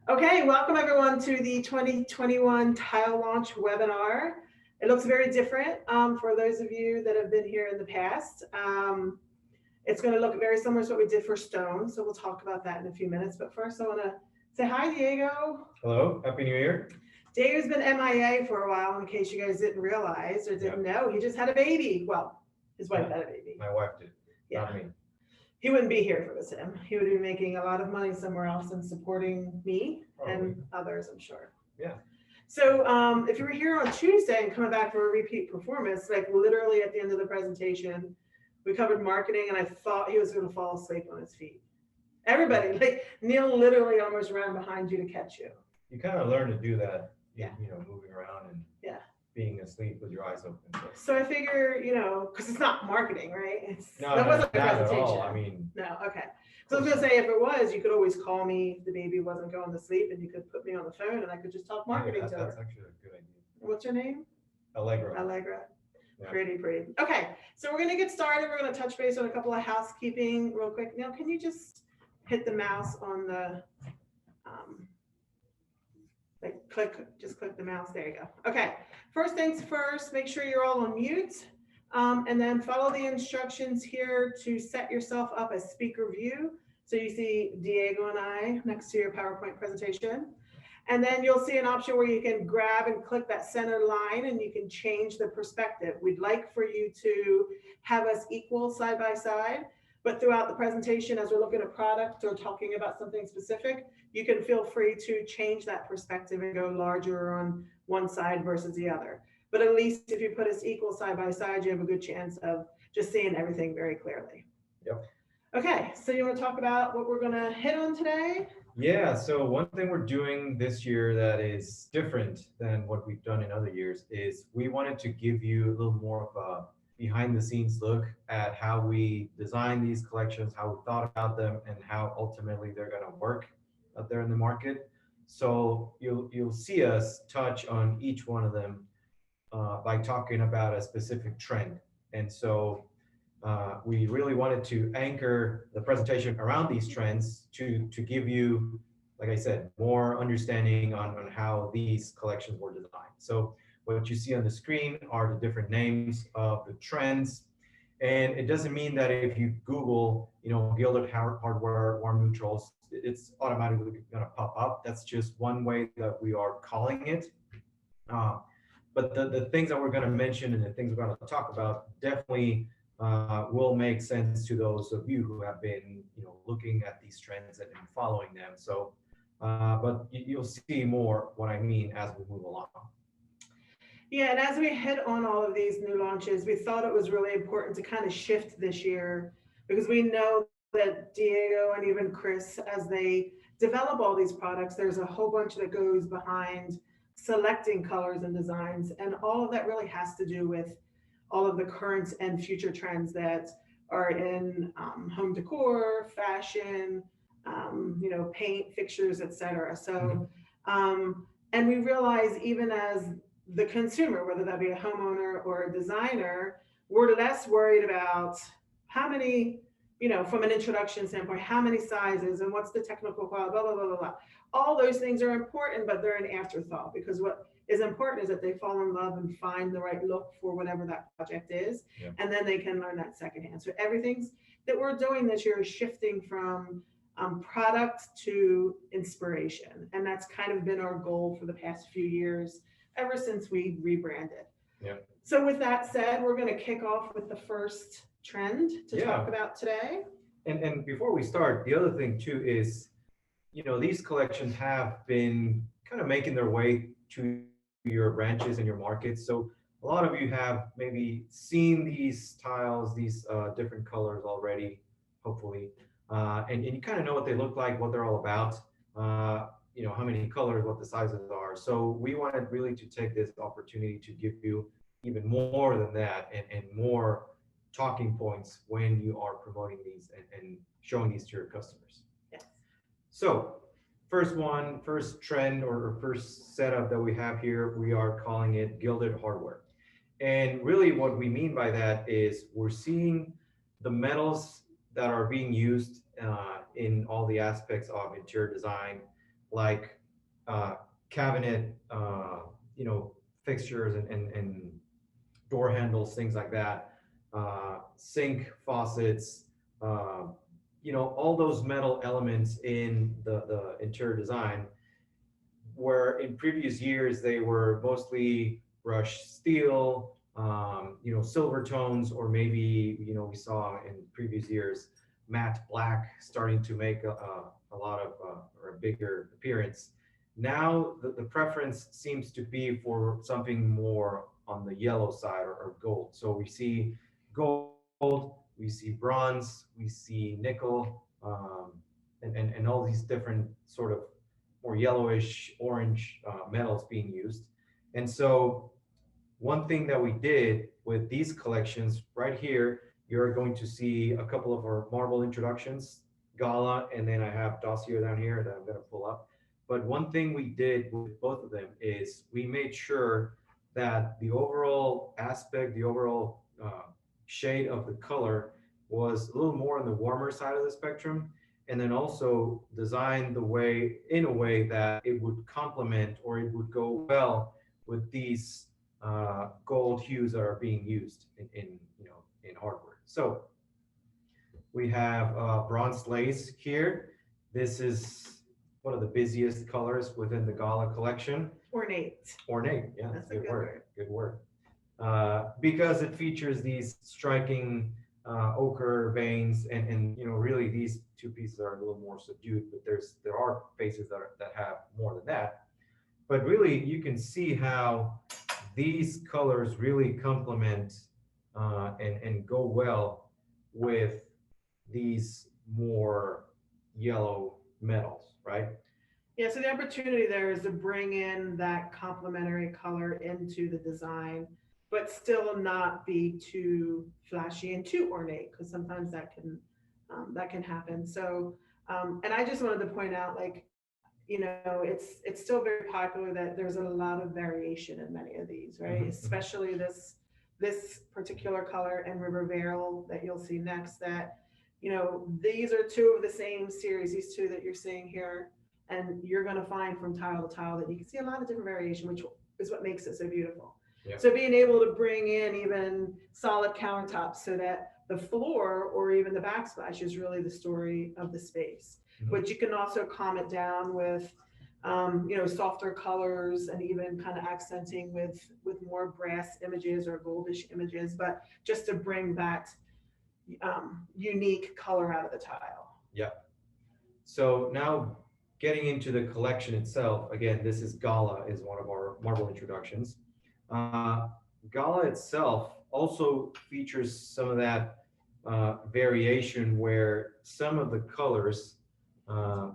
Okay, welcome everyone to the 2021 tile launch webinar. It looks very different for those of you that have been here in the past. It's going to look very similar to what we did for stone, so we'll talk about that in a few minutes. But first, I want to say hi, Diego. Hello, Happy New Year. Diego's been MIA for a while, in case you guys didn't realize or didn't know. He just had a baby. Well, his wife had a baby. My wife did, Yeah. not me. He wouldn't be here if it was him. He would be making a lot of money somewhere else and supporting me and others, I'm sure. Yeah. So if you were here on Tuesday and coming back for a repeat performance, like literally at the end of the presentation, we covered marketing and I thought he was going to fall asleep on his feet. Everybody, like Neil literally almost ran behind you to catch you. You kind of learn to do that, Yeah. moving around and Yeah. being asleep with your eyes open. So I figure, because it's not marketing, right? No, that wasn't a not at presentation. all. I mean, No, okay. So I was gonna say, if it was, you could always call me if the baby wasn't going to sleep, and you could put me on the phone, and I could just talk marketing to her. that's actually a good idea. What's her name? Allegra. Allegra. Yeah. Pretty. Okay, so we're gonna get started. We're gonna touch base on a couple of housekeeping real quick. Now, can you just hit the mouse on the, just click the mouse. There you go. Okay. First things first, make sure you're all on mute. And then follow the instructions here to set yourself up as speaker view. So you see Diego and I next to your PowerPoint presentation. And then you'll see an option where you can grab and click that center line and you can change the perspective. We'd like for you to have us equal side by side, but throughout the presentation, as we're looking at product or talking about something specific, you can feel free to change that perspective and go larger on one side versus the other. But at least if you put us equal side by side, you have a good chance of just seeing everything very clearly. Yep. Okay, so you want to talk about what we're going to hit on today? Yeah, so one thing we're doing this year that is different than what we've done in other years is we wanted to give you a little more of a behind the scenes look at how we design these collections, how we thought about them, and how ultimately they're going to work out there in the market. So you'll see us touch on each one of them by talking about a specific trend. And so we really wanted to anchor the presentation around these trends to give you, like I said, more understanding on how these collections were designed. So what you see on the screen are the different names of the trends. And it doesn't mean that if you Google, gilded hardware, warm neutrals, it's automatically going to pop up. That's just one way that we are calling it. But the things that we're going to mention and the things we're going to talk about definitely will make sense to those of you who have been, looking at these trends and following them. So, but you'll see more what I mean as we move along. Yeah, and as we hit on all of these new launches, we thought it was really important to kind of shift this year because we know that Diego and even Chris, as they develop all these products, there's a whole bunch that goes behind selecting colors and designs. And all of that really has to do with all of the current and future trends that are in home decor, fashion, paint, fixtures, etc. So, and we realize even as the consumer, whether that be a homeowner or a designer, we're less worried about how many, from an introduction standpoint, how many sizes and what's the technical quality, blah, blah, blah, blah, blah. All those things are important, but they're an afterthought because what is important is that they fall in love and find the right look for whatever that project is. Yeah. And then they can learn that secondhand. So everything's that we're doing this year is shifting from product to inspiration. And that's kind of been our goal for the past few years, ever since we rebranded. Yeah. So with that said, we're going to kick off with the first trend to talk about today. And before we start, the other thing too is, these collections have been kind of making their way to your branches and your markets. So a lot of you have maybe seen these tiles, these different colors already, hopefully. And you kind of know what they look like, what they're all about, how many colors, what the sizes are. So we wanted really to take this opportunity to give you even more than that and more talking points when you are promoting these and showing these to your customers. Yes. So first trend or first setup that we have here, we are calling it Gilded Hardware. And really what we mean by that is we're seeing the metals that are being used in all the aspects of interior design, like cabinet, you know, fixtures and door handles, things like that, sink faucets, uh, you know, all those metal elements in the interior design, where in previous years they were mostly brushed steel, you know, silver tones, or maybe, you know, we saw in previous years matte black starting to make a lot of or a bigger appearance. Now the preference seems to be for something more on the yellow side, or gold. So we see gold, we see bronze, we see nickel, and all these different sort of more yellowish orange metals being used. And so one thing that we did with these collections right here, you're going to see a couple of our marble introductions, Gala, and then I have Dossier down here that I'm going to pull up. But one thing we did with both of them is we made sure that the overall aspect, the overall shade of the color was a little more on the warmer side of the spectrum, and then also designed the way in a way that it would complement, or it would go well with these gold hues that are being used in you know, in hardware. So we have bronze lace here. This is one of the busiest colors within the Gala collection. Ornate. Ornate, yeah, That's a good good word. word. Good word. Because it features these striking ochre veins, and you know, really these two pieces are a little more subdued, but there are faces that have more than that. But really, you can see how these colors really complement and go well with these more yellow metals, right? Yeah, so the opportunity there is to bring in that complementary color into the design, but still not be too flashy and too ornate, because sometimes that can happen. So, and I just wanted to point out, like, you know, it's still very popular that there's a lot of variation in many of these, right? Mhm, mhm. Especially this particular color and River Vale that you'll see next. That, you know, these are two of the same series. These two that you're seeing here, and you're going to find from tile to tile that you can see a lot of different variation, which is what makes it so beautiful. Yeah. So being able to bring in even solid countertops so that the floor or even the backsplash is really the story of the space. Mhm. But you can also calm it down with you know, softer colors, and even kind of accenting with more brass images or goldish images, but just to bring that unique color out of the tile. Yeah. So now getting into the collection itself, again, this is Gala, is one of our marble introductions. Uh, Gala itself also features some of that variation where some of the colors uh,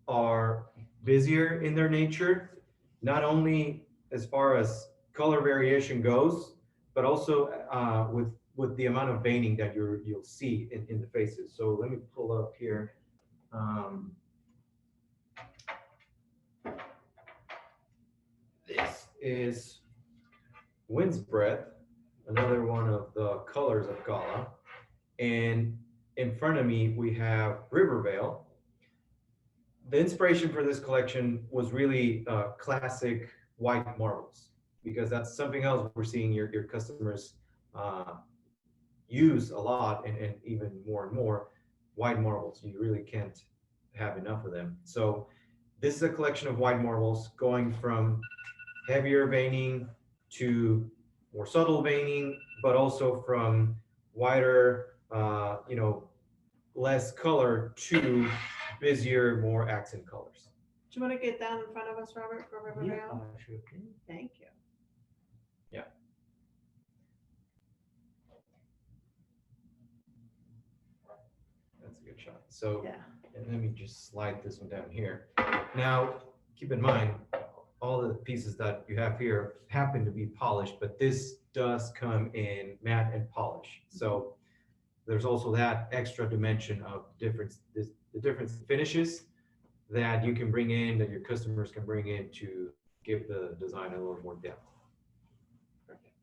are busier in their nature, not only as far as color variation goes, but also with the amount of veining that you'll see in the faces. So let me pull up here. Um, this is Wind's Breath, another one of the colors of Gala. And in front of me, we have River Vale. The inspiration for this collection was really classic white marbles, because that's something else we're seeing your customers uh, use a lot, and even more and more white marbles. You really can't have enough of them. So this is a collection of white marbles going from heavier veining to more subtle veining, but also from whiter, you know, less color to busier, more accent colors. Do you want to get down in front of us, Robert, for River Yeah, Vale? sure can. Thank you. Yeah. That's a good shot. So, Yeah. and let me just slide this one down here. Now, keep in mind, all the pieces that you have here happen to be polished, but this does come in matte and polish. So there's also that extra dimension of difference, the difference in finishes that you can bring in, that your customers can bring in to give the design a little more depth. Perfect.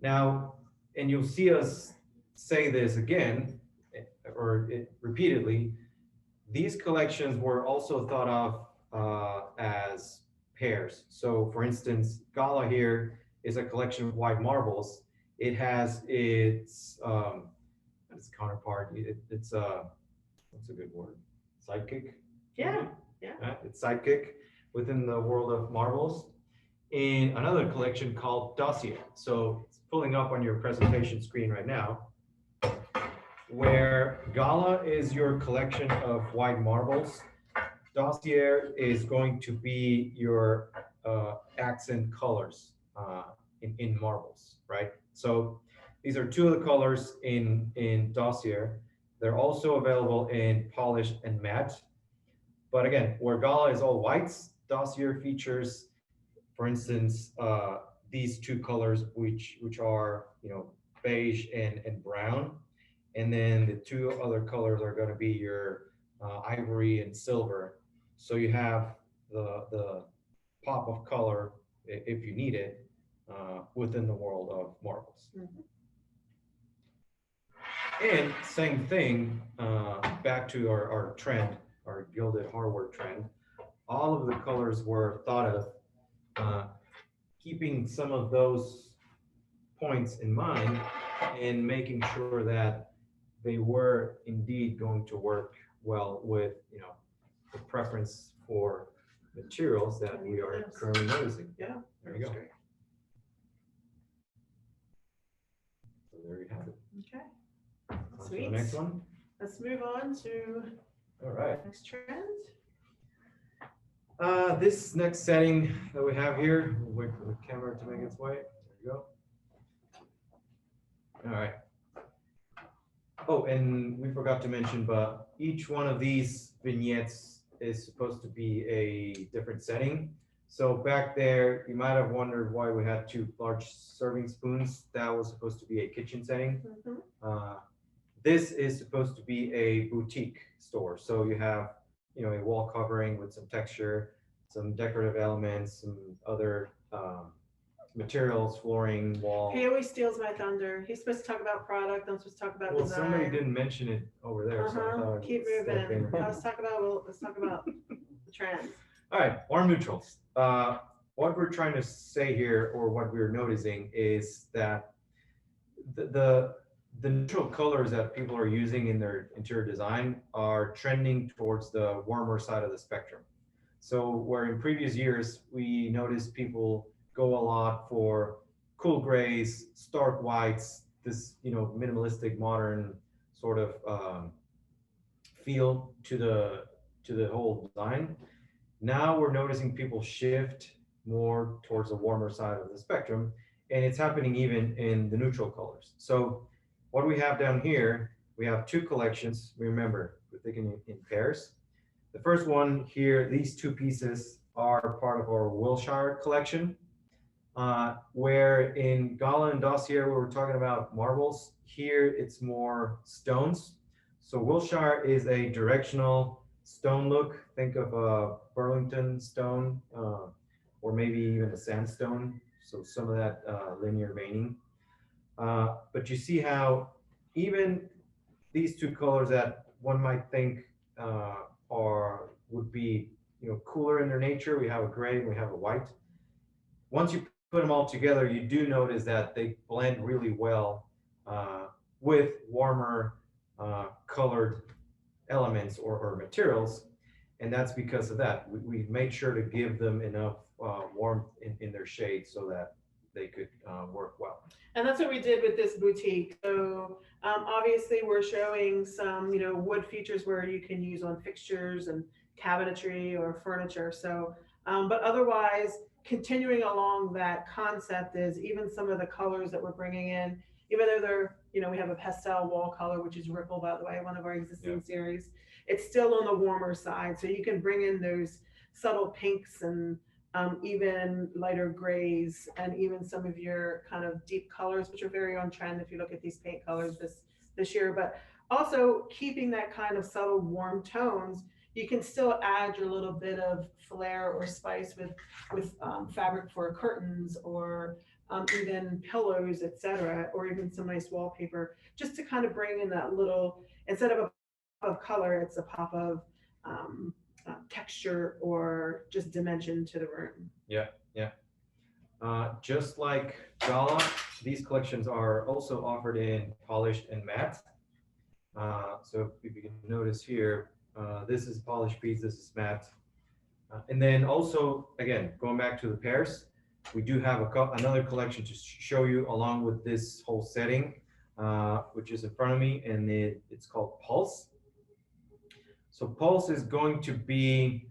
Now, and you'll see us say this again, or repeatedly, these collections were also thought of as pairs. So for instance, Gala here is a collection of white marbles. It has its counterpart. It's what's a good word? Sidekick? Yeah, yeah. It's sidekick within the world of marbles in another collection called Dossier. So it's pulling up on your presentation screen right now, where Gala is your collection of white marbles. Dossier is going to be your accent colors in marbles, right? So these are two of the colors in Dossier. They're also available in polished and matte. But again, where Gala is all whites, Dossier features, for instance, these two colors, which are beige and brown, and then the two other colors are going to be your ivory and silver. So you have the pop of color if you need it within the world of marbles. Mhm. And same thing, back to our trend, our gilded hardware trend. All of the colors were thought of keeping some of those points in mind and making sure that they were indeed going to work well with the preference for materials that we are Yes. currently noticing. Yeah, There you go. great. So there you have it. Okay, On to the sweet. next one. Let's move on to All right. next trend. This next setting that we have here, we'll wait for the camera to make its way. There you go. All right. Oh, and we forgot to mention, but each one of these vignettes is supposed to be a different setting. So back there, you might have wondered why we had two large serving spoons. That was supposed to be a kitchen setting. Mhm. This is supposed to be a boutique store. So you have, a wall covering with some texture, some decorative elements, some other materials, flooring, wall. He always steals my thunder. He's supposed to talk about product. I'm supposed to talk about Well, design. somebody didn't mention it over there, so I thought Keep I'd step moving. in. Let's talk about the trends. All right, warm neutrals. What we're trying to say here, or what we're noticing, is that the neutral colors that people are using in their interior design are trending towards the warmer side of the spectrum. So where in previous years we noticed people go a lot for cool grays, stark whites, this minimalistic modern sort of feel to the whole design. Now we're noticing people shift more towards the warmer side of the spectrum, and it's happening even in the neutral colors. So what we have down here, we have two collections. Remember, we're thinking in pairs. The first one here, these two pieces are part of our Wilshire collection, where in Gala and Dossier, we were talking about marbles. Here, it's more stones. So Wilshire is a directional stone look. Think of a Burlington stone, or maybe even a sandstone. So some of that linear veining. But you see how even these two colors that one might think would be cooler in their nature. We have a gray and we have a white. Once you put them all together, you do notice that they blend really well with warmer colored elements or materials, and that's because of that. We made sure to give them enough warmth in their shade so that they could work well. And that's what we did with this boutique. So obviously we're showing some, wood features where you can use on fixtures and cabinetry or furniture. So, but otherwise continuing along that concept is even some of the colors that we're bringing in, even though they're, we have a pastel wall color, which is Ripple, by the way, one of our existing series. It's still on the warmer side. So you can bring in those subtle pinks and even lighter grays, and even some of your kind of deep colors, which are very on trend if you look at these paint colors this year. But also keeping that kind of subtle warm tones, you can still add your little bit of flair or spice with fabric for curtains or even pillows, etc., or even some nice wallpaper, just to kind of bring in that little, instead of a pop of color, it's a pop of texture or just dimension to the room. Yeah, yeah. Just like Gala, these collections are also offered in polished and matte. So if you can notice here, this is polished piece, this is matte. And then also, again, going back to the pairs, we do have another collection to show you along with this whole setting, which is in front of me, and it's called Pulse. So Pulse is going to be,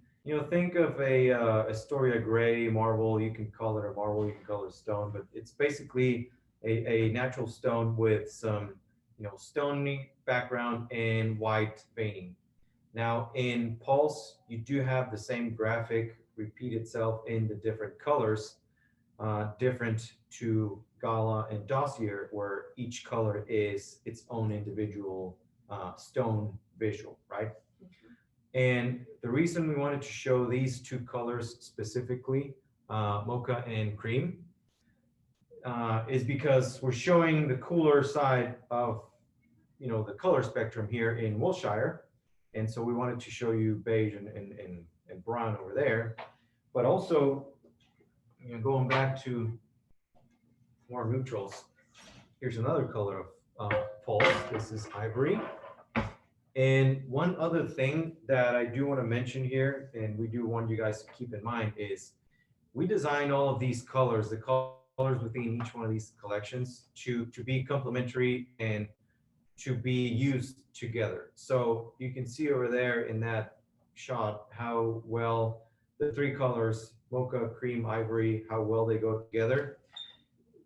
think of a Astoria gray marble. You can call it a marble, you can call it a stone, but it's basically a natural stone with some, stony background and white veining. Now in Pulse, you do have the same graphic repeat itself in the different colors, different to Gala and Dossier, where each color is its own individual stone visual, right? And the reason we wanted to show these two colors specifically, mocha and cream, is because we're showing the cooler side of, the color spectrum here in Wilshire. And so we wanted to show you beige and brown over there. But also, going back to more neutrals, here's another color of Pulse. This is ivory. And one other thing that I do want to mention here, and we do want you guys to keep in mind, is we designed all of these colors, the colors within each one of these collections, to be complementary and to be used together. So you can see over there in that shot how well the three colors, mocha, cream, ivory, how well they go together.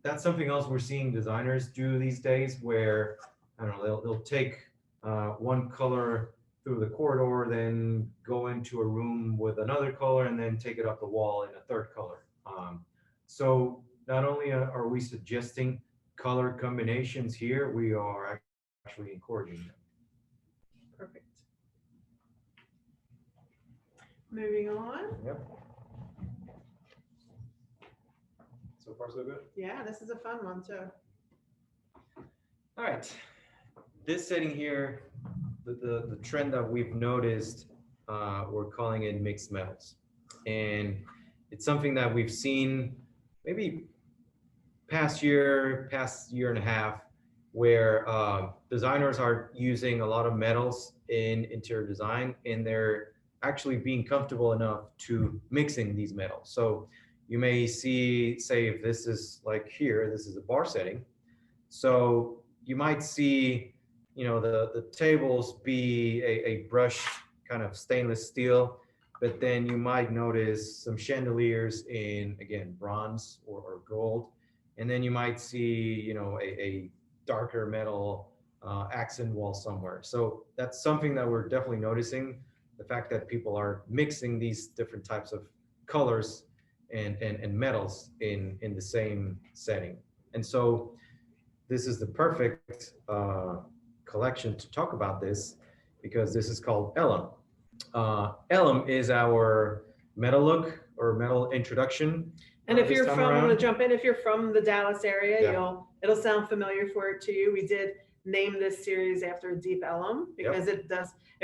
That's something else we're seeing designers do these days, where, I don't know, they'll take one color through the corridor, then go into a room with another color, and then take it up the wall in a third color. So not only are we suggesting color combinations here, we are actually encouraging them. Perfect. Moving on. Yep. So far, so good? Yeah, this is a fun one too. All right. This setting here, the trend that we've noticed, we're calling it mixed metals. And it's something that we've seen maybe past year and a half, where designers are using a lot of metals in interior design, and they're actually being comfortable enough to mixing these metals. So you may see, say, if this is like here, this is a bar setting. So you might see, the tables be a brushed kind of stainless steel, but then you might notice some chandeliers in, again, bronze or gold. And then you might see, a darker metal accent wall somewhere. So that's something that we're definitely noticing, the fact that people are mixing these different types of colors and metals in the same setting. And so this is the perfect collection to talk about this, because this is called Elm. Elm is our metal look or metal introduction. And if you're from, I'm going to jump in, if you're from the Dallas area, Yeah. it'll sound familiar to you. We did name this series after Deep Ellum because it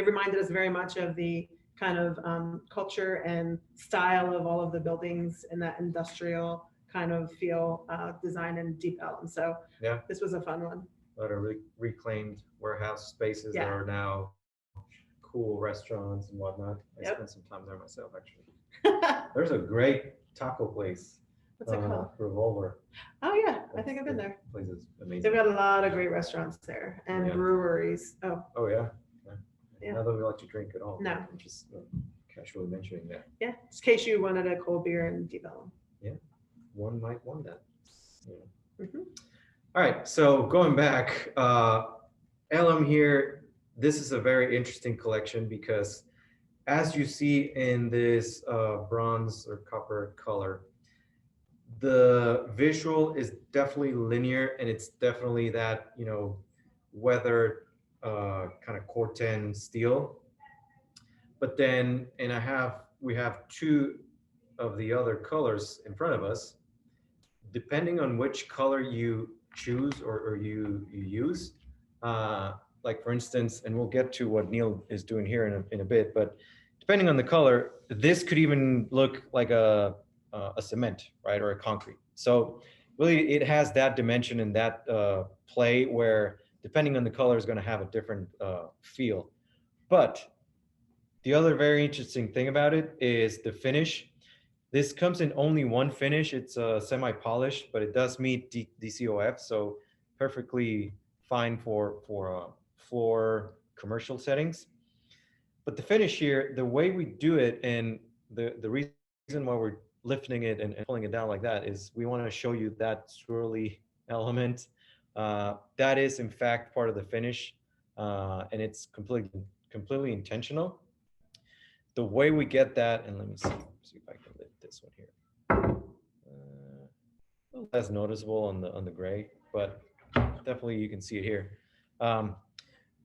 reminded us very much of the kind of culture and style of all of the buildings in that industrial kind of feel, design in Deep Ellum. So this was a fun one. A lot of reclaimed warehouse spaces that are now cool restaurants and whatnot. I spent some time there myself, actually. There's a great taco place. What's it called? Revolver. Oh yeah, I think I've been there. The place is amazing. They've got a lot of great restaurants there and breweries. Oh yeah. Not that we like to drink at all. No. I'm just casually mentioning that. Yeah, just in case you wanted a cold beer and Deep Ellum. Yeah, one might want that. Mm-hmm. All right, so going back, Elm here, this is a very interesting collection because as you see in this bronze or copper color, the visual is definitely linear, and it's definitely that, weathered kind of Corten steel. But then, we have two of the other colors in front of us. Depending on which color you choose or you use, like for instance, and we'll get to what Neil is doing here in a bit, but depending on the color, this could even look like a cement, right, or a concrete. So really, it has that dimension and that play where depending on the color is going to have a different feel. But the other very interesting thing about it is the finish. This comes in only one finish. It's semi-polished, but it does meet DCOF, so perfectly fine for floor commercial settings. But the finish here, the way we do it, and the reason why we're lifting it and pulling it down like that is we want to show you that swirly element. That is in fact part of the finish, and it's completely intentional. The way we get that, and let me see if I can lift this one here. A little less noticeable on the gray, but definitely you can see it here.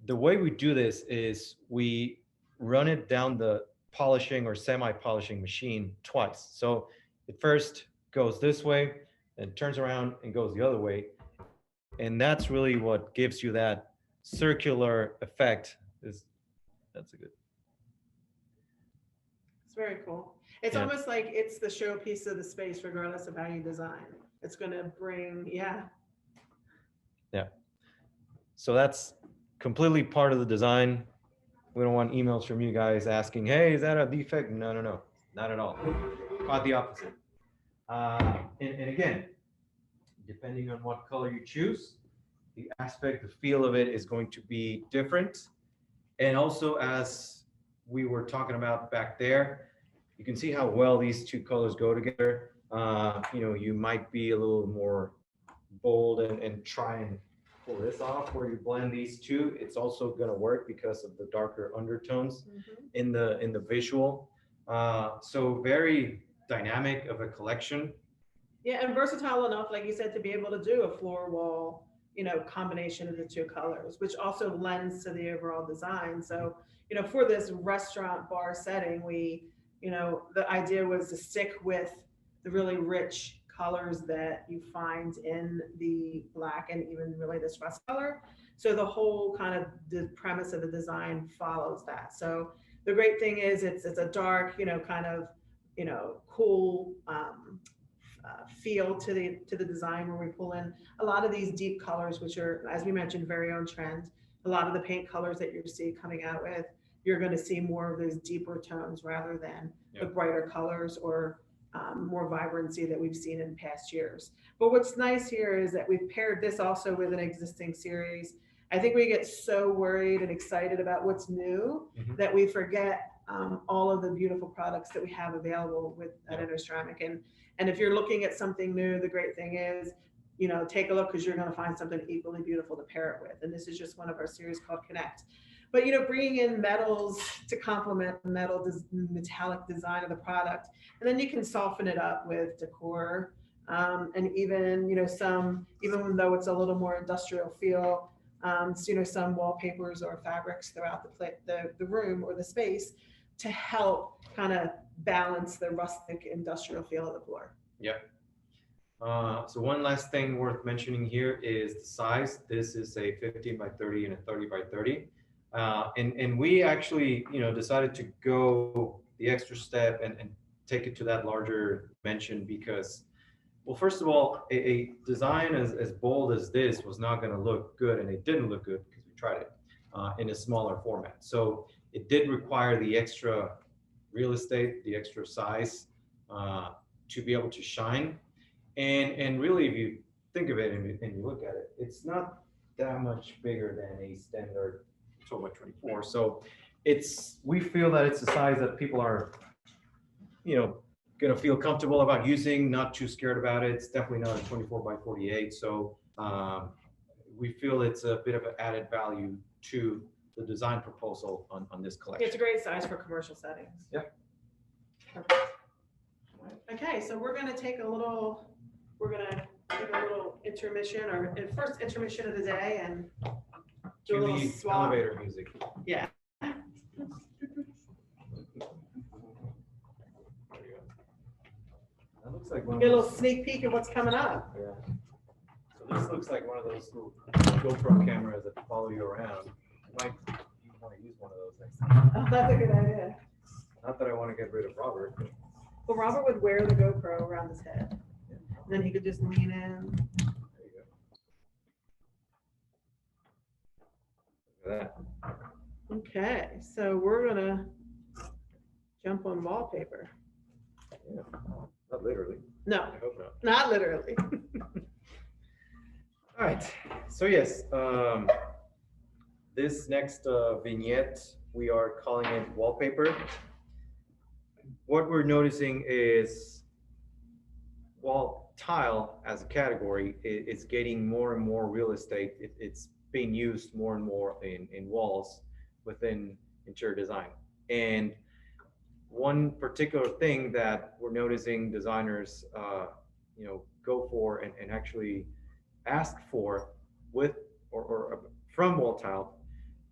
The way we do this is we run it down the polishing or semi-polishing machine twice. So it first goes this way, then turns around and goes the other way. And that's really what gives you that circular effect. That's a good. It's very cool. It's almost like it's the showpiece of the space, regardless of how you design. It's going to bring, yeah. So that's completely part of the design. We don't want emails from you guys asking, hey, is that a defect? No, not at all. Quite the opposite. And again, depending on what color you choose, the aspect, the feel of it is going to be different. And also, as we were talking about back there, you can see how well these two colors go together. You might be a little more bold and try and pull this off where you blend these two. It's also going to work because of the darker undertones in the visual. So very dynamic of a collection. Yeah, and versatile enough, like you said, to be able to do a floor wall, combination of the two colors, which also lends to the overall design. So, for this restaurant bar setting, the idea was to stick with the really rich colors that you find in the black and even really this rust color. So the whole kind of the premise of the design follows that. So the great thing is it's a dark, kind of, cool feel to the design where we pull in a lot of these deep colors, which are, as we mentioned, very on trend. A lot of the paint colors that you see coming out with, you're going to see more of those deeper tones rather than the brighter colors or more vibrancy that we've seen in past years. But what's nice here is that we've paired this also with an existing series. I think we get so worried and excited about what's new that we forget all of the beautiful products that we have available with at Interceramic. And if you're looking at something new, the great thing is, take a look because you're going to find something equally beautiful to pair it with. And this is just one of our series called Connect. But bringing in metals to complement the metallic design of the product, and then you can soften it up with decor, and even even though it's a little more industrial feel, some wallpapers or fabrics throughout the room or the space to help kind of balance the rustic industrial feel of the floor. Yep. So one last thing worth mentioning here is the size. This is a 15 by 30 and a 30 by 30. And we actually, decided to go the extra step and take it to that larger dimension because, well, first of all, a design as bold as this was not going to look good, and it didn't look good because we tried it in a smaller format. So it did require the extra real estate, the extra size to be able to shine. And really, if you think of it and you look at it, it's not that much bigger than a standard 12 by 24. So we feel that it's a size that people are, going to feel comfortable about using, not too scared about it. It's definitely not a 24 by 48. So we feel it's a bit of an added value to the design proposal on this collection. It's a great size for commercial settings. Yeah. Perfect. Okay, so we're going to take a little intermission, or first intermission of the day, and do a little swap. Elevator music. Yeah. That looks like one Get a little sneak peek of what's coming up. Yeah. So this looks like one of those little GoPro cameras that follow you around. might want to use one of those next time. Oh, that's a good idea. Not that I want to get rid of Robert. But Well, Robert would wear the GoPro around his head. yeah. And then he could just lean in. There you go. Look at that. Okay, so we're gonna jump on wallpaper. Yeah. Not literally. No, I hope not. not literally. All right. So yes, this next vignette, we are calling it wallpaper. What we're noticing is wall tile as a category is getting more and more real estate. It's being used more and more in walls within interior design. And one particular thing that we're noticing designers, go for and actually ask for with or from wall tile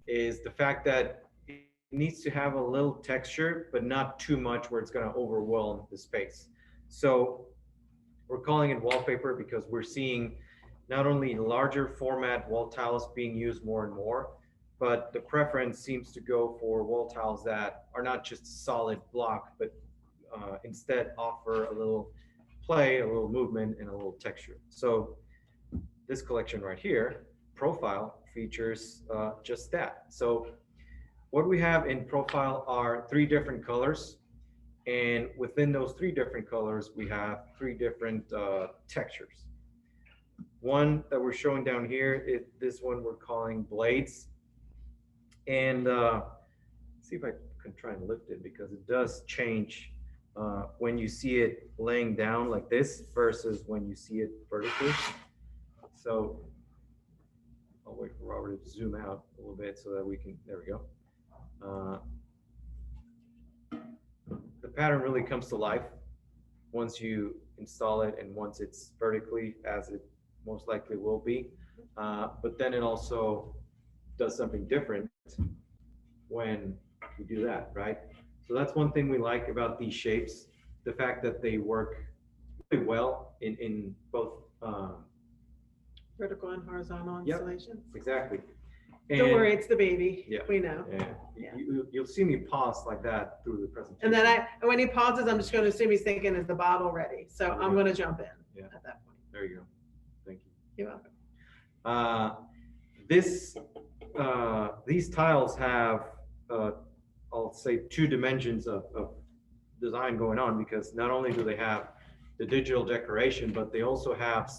is the fact that it needs to have a little texture, but not too much where it's going to overwhelm the space. So we're calling it wallpaper because we're seeing not only larger format wall tiles being used more and more, but the preference seems to go for wall tiles that are not just a solid block, but instead offer a little play, a little movement, and a little texture. So this collection right here, Profile, features just that. So what we have in Profile are 3 different colors. And within those 3 different colors, we have 3 different textures. One that we're showing down here is this one we're calling Blades. And see if I can try and lift it because it does change when you see it laying down like this versus when you see it vertically. So I'll wait for Robert to zoom out a little bit so that we can, there we go. The pattern really comes to life once you install it and once it's vertically, as it most likely will be. But then it also does something different when you do that, right? So that's one thing we like about these shapes, the fact that they work really well in both Vertical and horizontal Yep. installations. exactly. Don't worry, it's the baby. Yeah. We know. Yeah. You'll see me pause like that through the presentation. And then when he pauses, I'm just going to assume he's thinking, is the bottle ready? So I'm going to jump in at that point. There you go. Thank you. You're welcome. These tiles have, I'll say, 2 dimensions of design going on because not only do they have the digital decoration, but they also have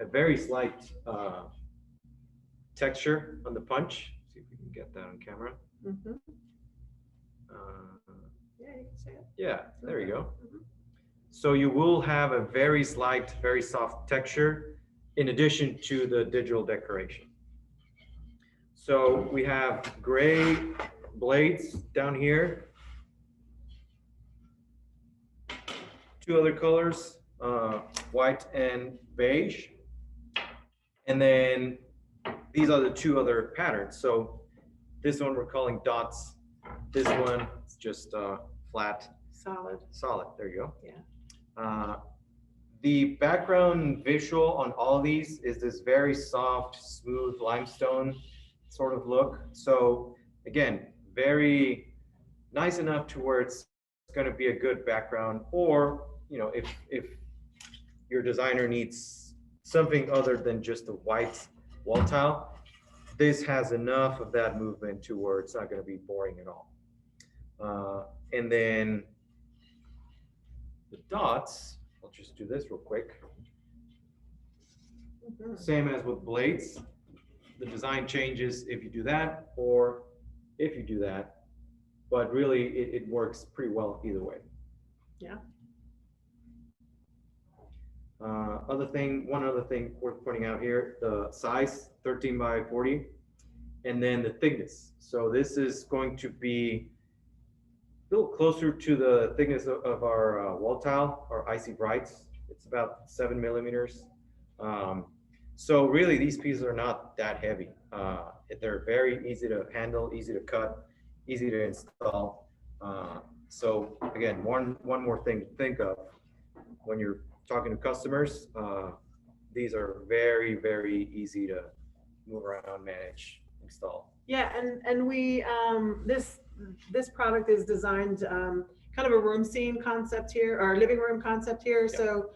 a very slight texture on the punch. See if we can get that on camera. Mm-hmm. Yeah, you can see it. Yeah, there you go. Mm-hmm. So you will have a very slight, very soft texture in addition to the digital decoration. So we have gray blades down here. 2 other colors, white and beige. And then these are the 2 other patterns. So this one we're calling dots. This one is just flat. Solid, there you go. Yeah. The background visual on all these is this very soft, smooth limestone sort of look. So again, very nice enough to where it's going to be a good background, or if your designer needs something other than just a white wall tile, this has enough of that movement to where it's not going to be boring at all. And then the dots, I'll just do this real quick. Mm-hmm. Same as with blades. The design changes if you do that or if you do that, but really it works pretty well either way. Yeah. One other thing worth pointing out here, the size, 13 by 40, and then the thickness. So this is going to be a little closer to the thickness of our wall tile, our Icy Brights. It's about 7 millimeters. So really these pieces are not that heavy. They're very easy to handle, easy to cut, easy to install. So again, one more thing to think of when you're talking to customers. These are very, very easy to move around, manage, install. Yeah, and we this product is designed kind of a room scene concept here, or living room concept here. Yep. So,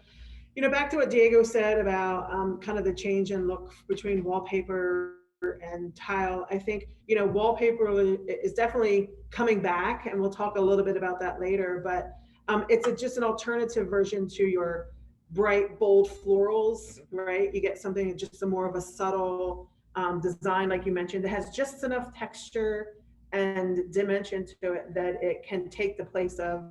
back to what Diego said about kind of the change in look between wallpaper and tile. I think, wallpaper is definitely coming back, and we'll talk a little bit about that later. But it's just an alternative version to your bright, bold florals, right? You get something just a more of a subtle design, like you mentioned, that has just enough texture and dimension to it that it can take the place of,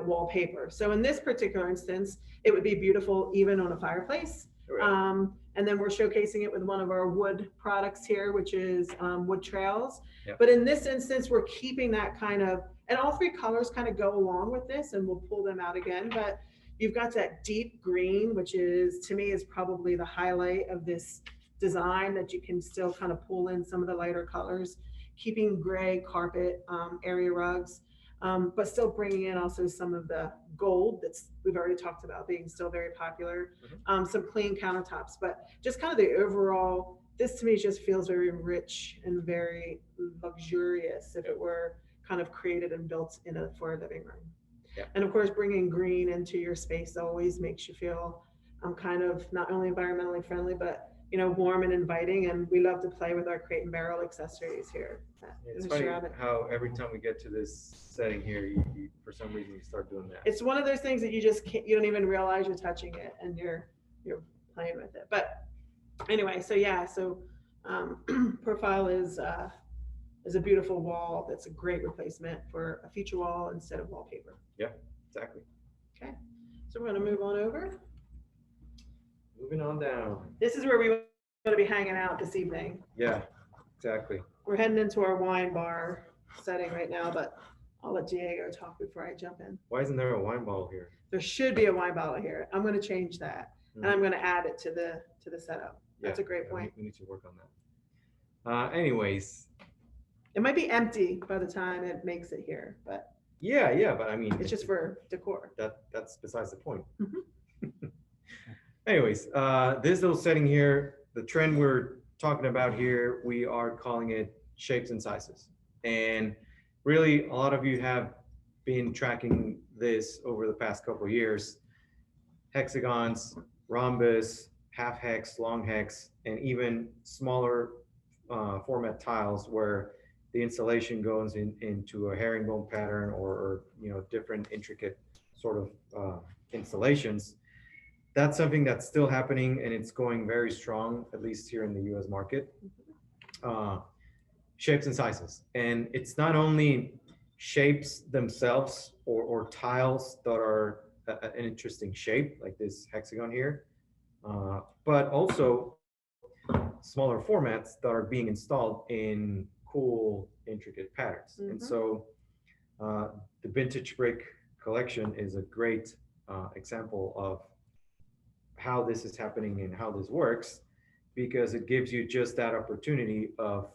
wallpaper. So in this particular instance, it would be beautiful even on a fireplace. Right. And then we're showcasing it with one of our wood products here, which is wood trails. Yep. But in this instance, we're keeping that kind of, and all three colors kind of go along with this, and we'll pull them out again. But you've got that deep green, which is, to me, is probably the highlight of this design, that you can still kind of pull in some of the lighter colors, keeping gray carpet area rugs, but still bringing in also some of the gold that's we've already talked about being still very popular, some clean countertops, but just kind of the overall, this to me just feels very rich and very luxurious if it were kind of created and built for a living room. Yeah. And of course, bringing green into your space always makes you feel kind of not only environmentally friendly, but warm and inviting. And we love to play with our crate and barrel accessories here. It's funny how every time we get to this setting here, you for some reason you start doing that. It's one of those things that you just can't, you don't even realize you're touching it, and you're playing with it. But anyway, so yeah, so profile is a beautiful wall. That's a great replacement for a feature wall instead of wallpaper. Yeah, exactly. Okay, so we're going to move on over. Moving on down. This is where we want to be hanging out this evening. Yeah, exactly. We're heading into our wine bar setting right now, but I'll let Diego talk before I jump in. Why isn't there a wine bottle here? There should be a wine bottle here. I'm going to change that, and I'm going to add it to the setup. That's a great point. We need to work on that. Anyways, it might be empty by the time it makes it here, but yeah, but I mean, it's just for decor. That's besides the point. Anyways, this little setting here, the trend we're talking about here, we are calling it shapes and sizes. And really, a lot of you have been tracking this over the past couple of years. Hexagons, rhombus, half hex, long hex, and even smaller format tiles where the installation goes into a herringbone pattern or different intricate sort of installations. That's something that's still happening, and it's going very strong, at least here in the US market. Shapes and sizes. And it's not only shapes themselves or tiles that are an interesting shape, like this hexagon here, but also smaller formats that are being installed in cool, intricate patterns. And so the Vintage Brick collection is a great example of how this is happening and how this works, because it gives you just that opportunity of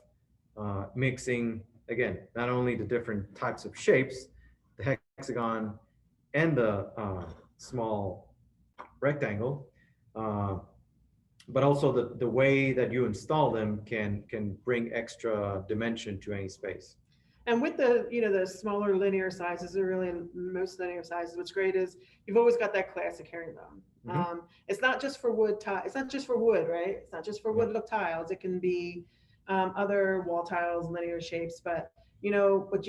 mixing, again, not only the different types of shapes, the hexagon and the small rectangle, but also the way that you install them can bring extra dimension to any space. And with the smaller linear sizes, or really most linear sizes, what's great is you've always got that classic herringbone. It's not just for wood tile. It's not just for wood, right? It's not just for wood look tiles. It can be other wall tiles, linear shapes, but you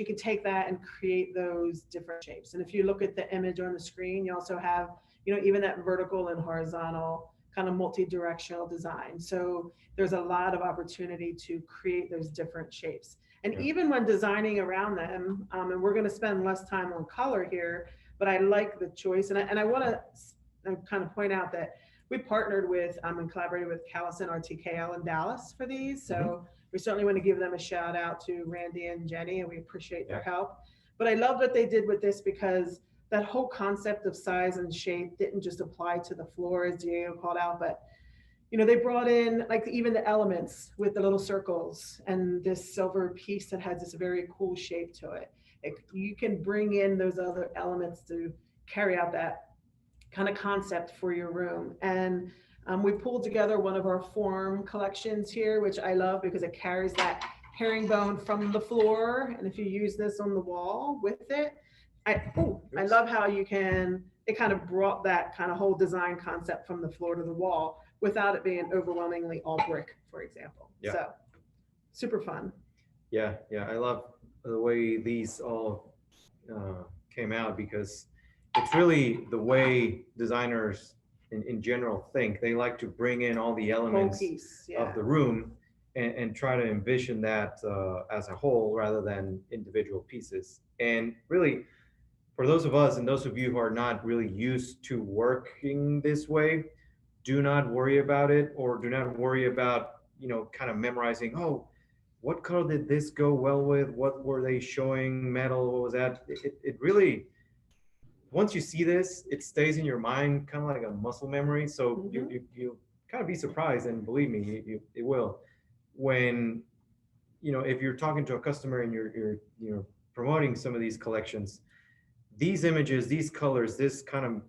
can take that and create those different shapes. And if you look at the image on the screen, you also have, even that vertical and horizontal kind of multi-directional design. So there's a lot of opportunity to create those different shapes. And even when designing around them, and we're going to spend less time on color here, but I like the choice. And I want to kind of point out that we partnered with and collaborated with Callison RTKL in Dallas for these. So we certainly want to give them a shout out to Randy and Jenny, and we appreciate their help. But I love what they did with this, because that whole concept of size and shape didn't just apply to the floor, as Diego called out, but they brought in like even the elements with the little circles and this silver piece that has this very cool shape to it. You can bring in those other elements to carry out that kind of concept for your room. And We pulled together one of our form collections here, which I love because it carries that herringbone from the floor. And if you use this on the wall with it, I love how you can, it kind of brought that kind of whole design concept from the floor to the wall without it being overwhelmingly all brick, for example. Yeah. So super fun. Yeah, yeah, I love the way these all came out because it's really the way designers in general think. They like to bring in all the Whole elements piece. Yeah. of the room and try to envision that as a whole rather than individual pieces. And really, for those of us and those of you who are not really used to working this way, do not worry about it, or do not worry about, kind of memorizing, oh, what color did this go well with? What were they showing? Metal, what was that? It really, once you see this, it stays in your mind, kind of like a muscle memory. So you kind of be surprised, and believe me, it will. When, if you're talking to a customer and you're promoting some of these collections, these images, these colors, this kind of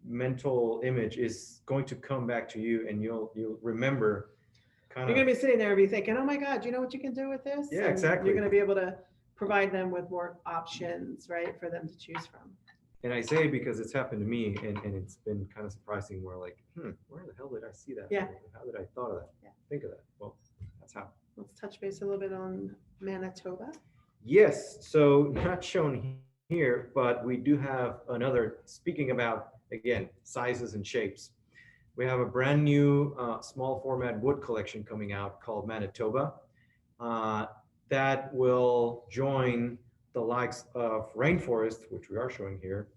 mental image is going to come back to you, and you'll remember kind You're of. going to be sitting there and be thinking, oh my God, you know what you can do with this? Yeah, And exactly. you're going to be able to provide them with more options, right, for them to choose from. And I say because it's happened to me, and it's been kind of surprising where like, where the hell did I see that? Yeah. How did I thought of that? Yeah. Think of that. Well, that's how. Let's touch base a little bit on Manitoba. Yes. So not shown here, but we do have another, speaking about, again, sizes and shapes. We have a brand new small format wood collection coming out called Manitoba that will join the likes of rainforest, which we are showing here,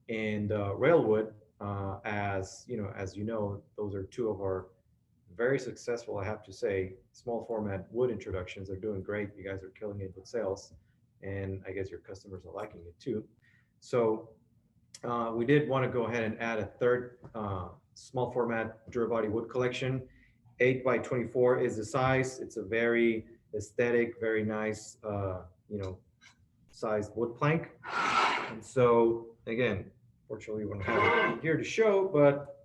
and railwood. As you know, those are two of our very successful, I have to say, small format wood introductions. They're doing great. You guys are killing it with sales, and I guess your customers are liking it too. So we did want to go ahead and add a third small format Durabody wood collection. 8 by 24 is the size. It's a very aesthetic, very nice, sized wood plank. And so again, fortunately, we don't have it here to show, but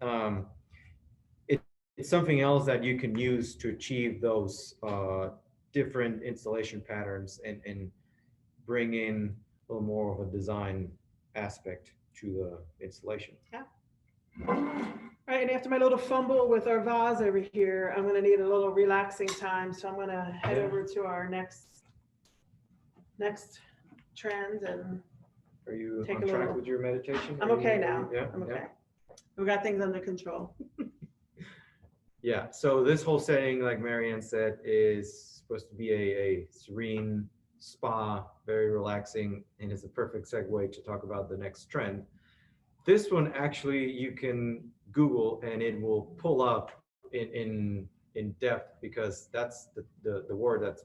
it's something else that you can use to achieve those different installation patterns and bring in a little more of a design aspect to the installation. Yeah. All right, and after my little fumble with our vase over here, I'm going to need a little relaxing time. So I'm going to head over to our next trend and are you take on track with your meditation? I'm okay now. Yeah, I'm okay. We've got things under control. Yeah. So this whole setting, like Marianne said, is supposed to be a serene spa, very relaxing, and it's a perfect segue to talk about the next trend. This one actually you can Google and it will pull up in depth, because that's the word that's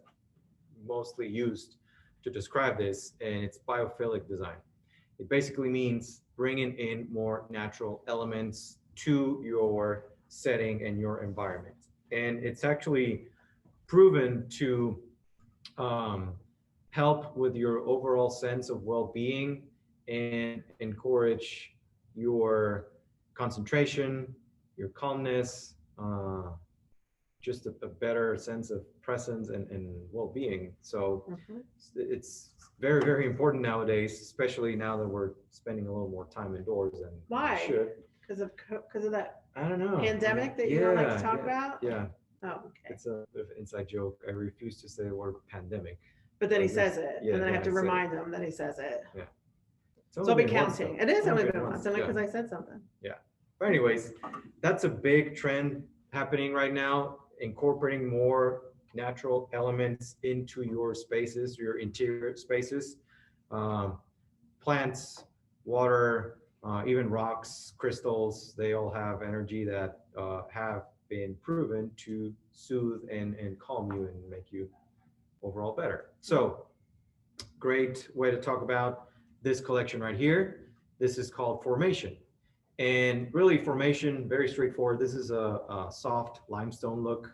mostly used to describe this, and it's biophilic design. It basically means bringing in more natural elements to your setting and your environment. And it's actually proven to help with your overall sense of well-being and encourage your concentration, your calmness, just a better sense of presence and well-being. So it's very, very important nowadays, especially now that we're spending a little more time indoors than Why? we should. Because of that I don't know. pandemic that you don't like to talk about? Yeah. Oh, okay. It's a bit of an inside joke. I refuse to say the word pandemic. But then he says it, Yeah, and then I have to I say remind him that he says it. Yeah. So I'll be counting. It is only been once, only yeah. because I said something. Yeah. But anyways, that's a big trend happening right now, incorporating more natural elements into your spaces, your interior spaces. Plants, water, even rocks, crystals, they all have energy that have been proven to soothe and calm you and make you overall better. So great way to talk about this collection right here. This is called Formation. And really Formation, very straightforward. This is a soft limestone look.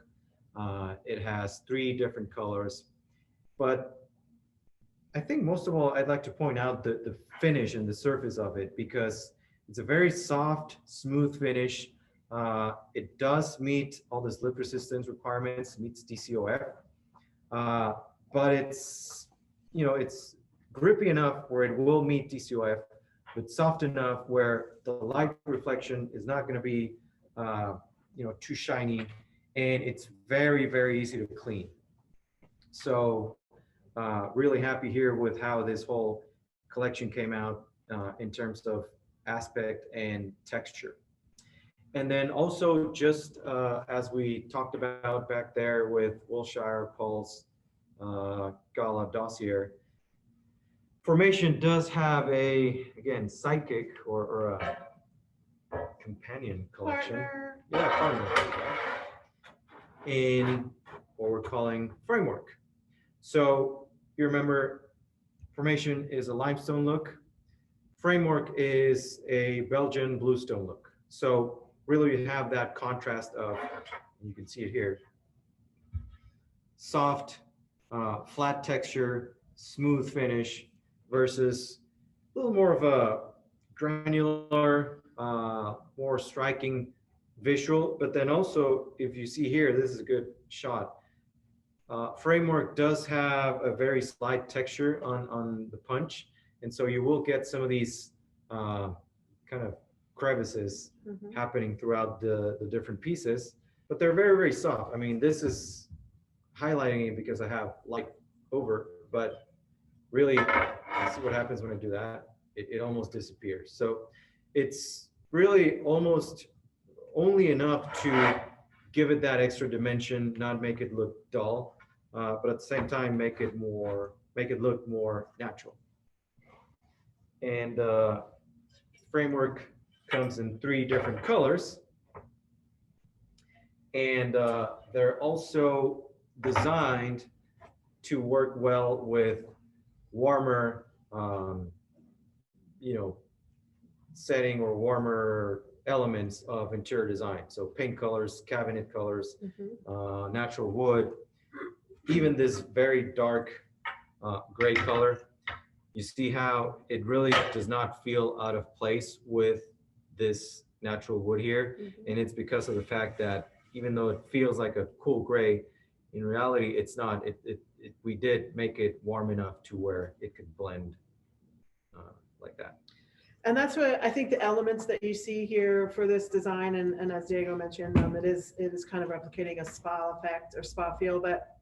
It has 3 different colors, but I think most of all, I'd like to point out the finish and the surface of it, because it's a very soft, smooth finish. It does meet all the slip resistance requirements, meets DCOF, but it's, it's grippy enough where it will meet DCOF, but soft enough where the light reflection is not going to be, too shiny, and it's very, very easy to clean. So really happy here with how this whole collection came out in terms of aspect and texture. And then also just as we talked about back there with Wilshire, Pulse, Gala, Dossier, Formation does have a, again, sidekick or a companion collection. Partner. Yeah, partner. In what we're calling framework. So you remember Formation is a limestone look. Framework is a Belgian bluestone look. So really you have that contrast of, you can see it here, soft, flat texture, smooth finish versus a little more of a granular, more striking visual. But then also, if you see here, this is a good shot. Framework does have a very slight texture on the punch. And so you will get some of these kind of crevices happening throughout the different pieces, but they're very, very soft. I mean, this is highlighting it because I have light over, but really, see what happens when I do that. It almost disappears. So it's really almost only enough to give it that extra dimension, not make it look dull, but at the same time make it look more natural. And framework comes in 3 different colors, and they're also designed to work well with warmer, setting or warmer elements of interior design. So paint colors, cabinet colors, natural wood, even this very dark gray color. You see how it really does not feel out of place with this natural wood here. And it's because of the fact that even though it feels like a cool gray, in reality, it's not. We did make it warm enough to where it could blend like that. And that's what I think the elements that you see here for this design, and as Diego mentioned, it is kind of replicating a spa effect or spa feel. But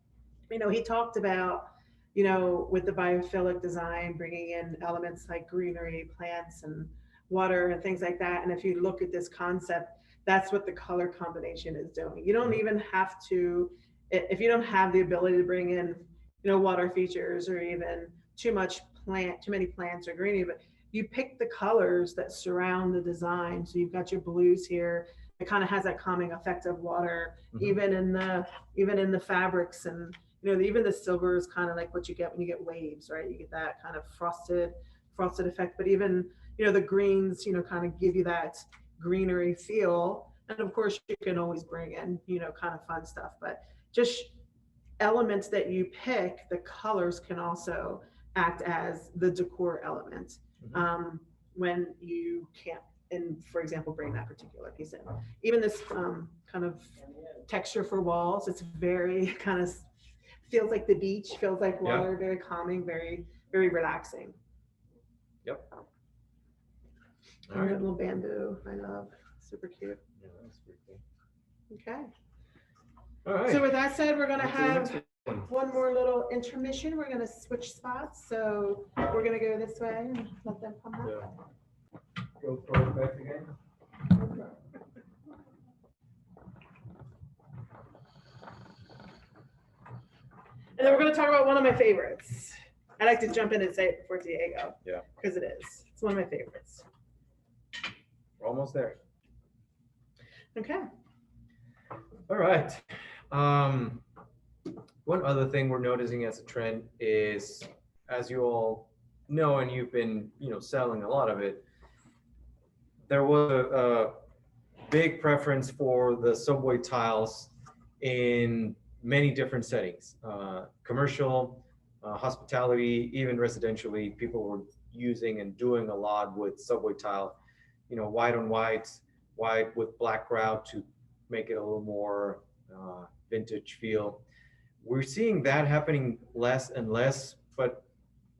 he talked about with the biophilic design, bringing in elements like greenery, plants, and water and things like that. And if you look at this concept, that's what the color combination is doing. You don't even have to, if you don't have the ability to bring in water features or even too many plants or greenery, but you pick the colors that surround the design. So you've got your blues here. It kind of has that calming effect of water, even in the fabrics, and even the silver is kind of like what you get when you get waves, right? You get that kind of frosted effect. But even the greens, kind of give you that greenery feel. And of course, you can always bring in kind of fun stuff. But just elements that you pick, the colors can also act as the decor element. When you can't, for example, bring that particular piece in. Even this kind of texture for walls, it's very kind of feels like the beach, feels like water, very calming, very, very relaxing. Yep. All right. Little bamboo, I love, super cute. Yeah, that's pretty cool. Okay. All right. So with that said, we're gonna have one more little intermission. We're gonna switch spots. So we're gonna go this way and let them come up. Yeah. Go forward back again. And then we're gonna talk about one of my favorites. I like to jump in and say it before Diego. Yeah. Because it is. It's one of my favorites. We're almost there. Okay. All right. One other thing we're noticing as a trend is, as you all know, and you've been, selling a lot of it, there was a big preference for the subway tiles in many different settings, commercial, hospitality, even residentially. People were using and doing a lot with subway tile, white on white, white with black grout to make it a little more vintage feel. We're seeing that happening less and less, but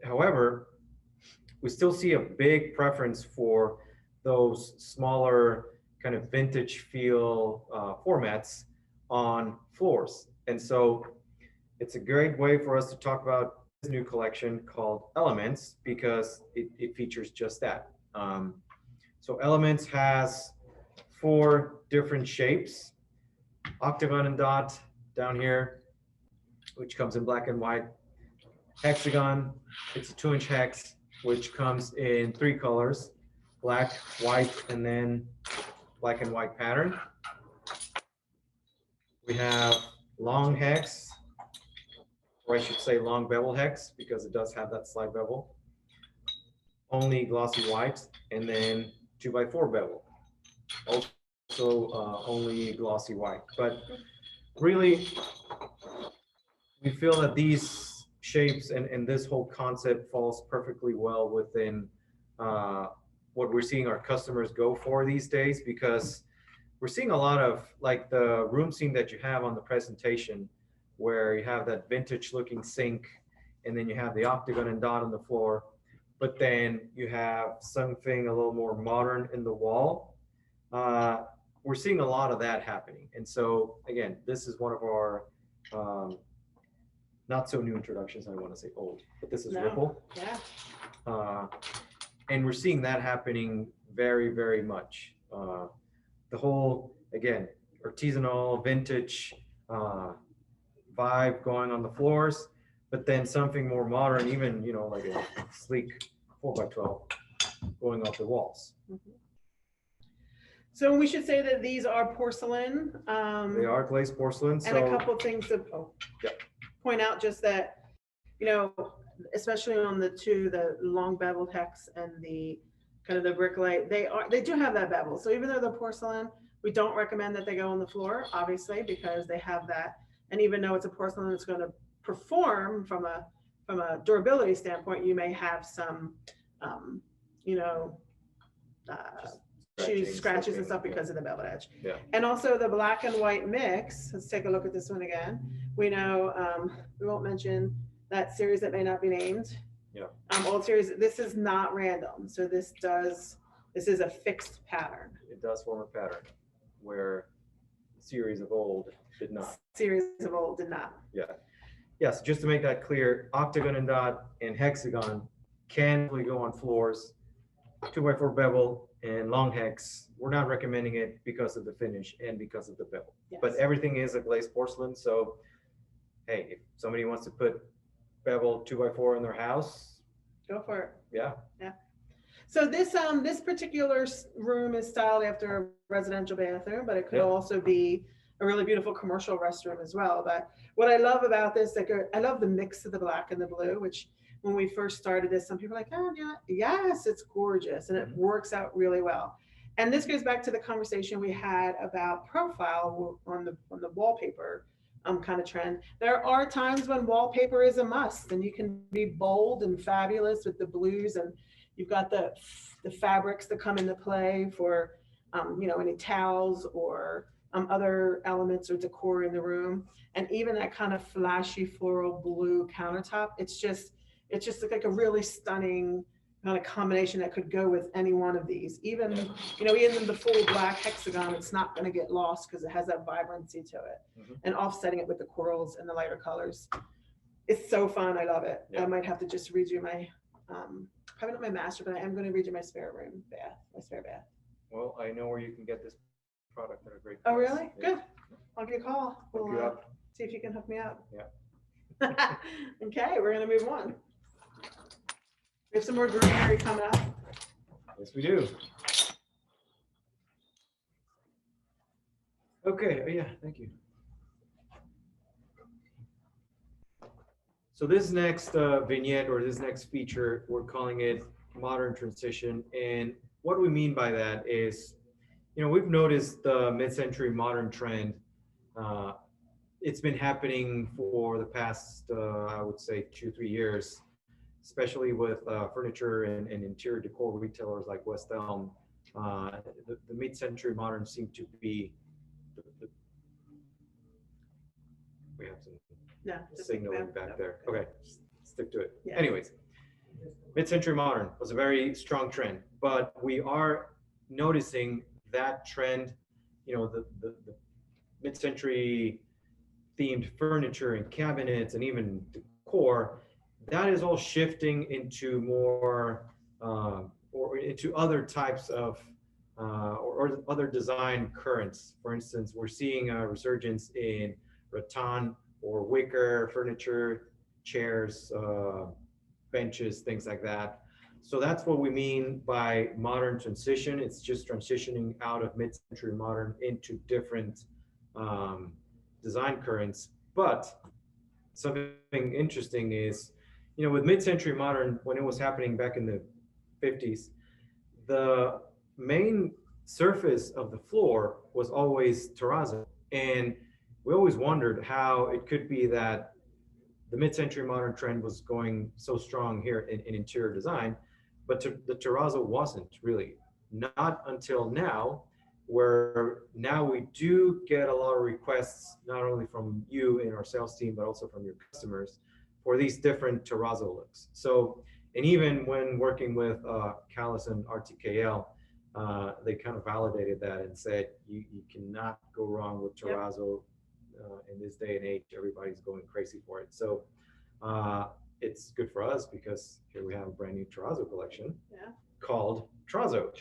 however, we still see a big preference for those smaller kind of vintage feel formats on floors. And so it's a great way for us to talk about this new collection called Elements because it features just that. So Elements has 4 different shapes, octagon and dot down here, which comes in black and white. Hexagon, it's a 2-inch hex, which comes in 3 colors, black, white, and then black and white pattern. We have long hex, or I should say long bevel hex, because it does have that slide bevel. Only glossy white, and then 2x4 bevel. Also only glossy white. But really, we feel that these shapes and this whole concept falls perfectly well within what we're seeing our customers go for these days, because we're seeing a lot of like the room scene that you have on the presentation where you have that vintage looking sink and then you have the octagon and dot on the floor, but then you have something a little more modern in the wall. We're seeing a lot of that happening. And so again, this is one of our not so new introductions, I want to say old, but this is Ripple. Yeah. And we're seeing that happening very, very much. The whole, again, artisanal, vintage vibe going on the floors, but then something more modern, even, you know, like a sleek 4x12 going off the walls. Mm-hmm. So we should say that these are porcelain. They are glazed porcelain. And a couple things to point out, just that, you know, especially on the long beveled hex and the kind of the bricklight, they do have that bevel. So even though they're porcelain, we don't recommend that they go on the floor, obviously, because they have that. And even though it's a porcelain that's going to perform from a durability standpoint, you may have some, you know, scratches and stuff because of the beveled edge. Yeah. And also the black and white mix. Let's take a look at this one again. We know we won't mention that series that may not be named. Yeah. Old series. This is not random. So this is a fixed pattern. It does form a pattern where series of old did not. Series of old did not. Yeah. Yes. Just to make that clear, octagon and dot and hexagon can really go on floors. 2x4 bevel and long hex, we're not recommending it because of the finish and because of the bevel. Yes. But everything is a glazed porcelain. So, hey, if somebody wants to put bevel 2x4 in their house, go for it. Yeah. Yeah. So this particular room is styled after a residential bathroom, but it could also be a really beautiful commercial restroom as well. But what I love about this, like, I love the mix of the black and the blue, which when we first started this, some people are like, oh yeah, yes, it's gorgeous. And it works out really well. And this goes back to the conversation we had about profile on the wallpaper kind of trend. There are times when wallpaper is a must, and you can be bold and fabulous with the blues, and you've got the fabrics that come into play for you know, any towels or other elements or decor in the room. And even that kind of flashy floral blue countertop, it's just like a really stunning kind of combination that could go with any one of these. Even, you know, even the full black hexagon, it's not going to get lost because it has that vibrancy to it. And offsetting it with the corals and the lighter colors. It's so fun. I love it. I might have to just redo my, probably not my master, but I am going to redo my spare bath. Well, I know where you can get this product at a great price. Oh, really? Yeah. Good. I'll give you a call. Hook you up. See if you can hook me up. Yeah. Okay, we're going to move on. We have some more greenery coming up. Yes, we do. Okay, yeah, thank you. So this next vignette, or this next feature, we're calling it Modern Transition. And what we mean by that is, you know, we've noticed the mid-century modern trend. It's been happening for the past, I would say, 2-3 years, especially with furniture and interior decor retailers like West Elm. the mid-century modern seemed to be the, we have some Yeah, just signaling back there. Okay, stick to it. Yeah. Anyways, mid-century modern was a very strong trend, but we are noticing that trend, you know, the mid-century themed furniture and cabinets and even decor, that is all shifting into more or into other types of or other design currents. For instance, we're seeing a resurgence in rattan or wicker furniture, chairs, benches, things like that. So that's what we mean by modern transition. It's just transitioning out of mid-century modern into different design currents. But something interesting is, you know, with mid-century modern, when it was happening back in the 50s, the main surface of the floor was always terrazzo. And we always wondered how it could be that the mid-century modern trend was going so strong here in interior design, but the terrazzo wasn't really. Not until now, where now we do get a lot of requests, not only from you in our sales team, but also from your customers for these different terrazzo looks. So, and even when working with Callis and RTKL, they kind of validated that and said, you cannot go wrong with terrazzo. In this day and age, everybody's going crazy for it. So it's good for us because here we have a brand new Terrazzo collection called Terrazzo.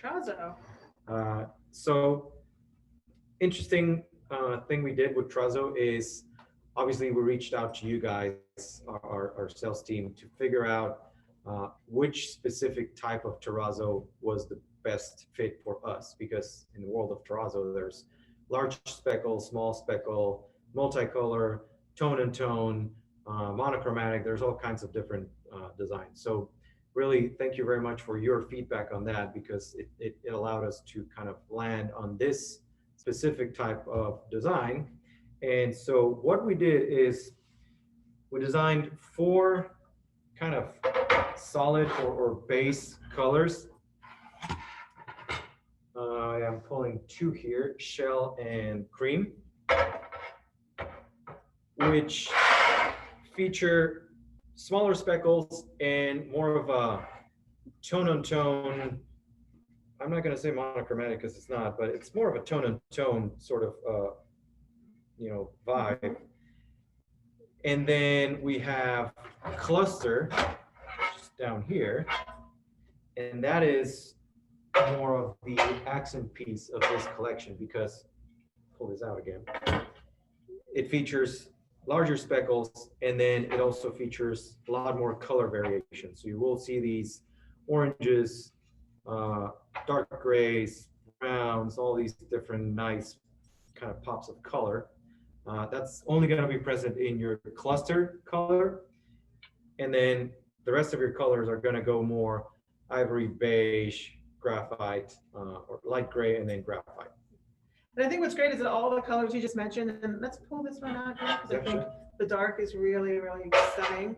So interesting thing we did with Terrazzo is obviously we reached out to you guys, our sales team, to figure out which specific type of terrazzo was the best fit for us, because in the world of terrazzo, there's large speckle, small speckle, multicolor, tone and tone, monochromatic. There's all kinds of different designs. So really, thank you very much for your feedback on that, because it allowed us to kind of land on this specific type of design. And so what we did is we designed 4 kind of solid or base colors. I am pulling 2 here, shell and cream, which feature smaller speckles and more of a tone on tone. I'm not going to say monochromatic because it's not, but it's more of a tone on tone sort of vibe. And then we have cluster just down here, and that is more of the accent piece of this collection, because pull this out again. It features larger speckles, and then it also features a lot more color variation. So you will see these oranges, dark grays, browns, all these different nice kind of pops of color. That's only going to be present in your cluster color. And then the rest of your colors are going to go more ivory, beige, graphite, or light gray, and then graphite. And I think what's great is that all the colors you just mentioned, and let's pull this one out here, because I think the dark is really, really stunning.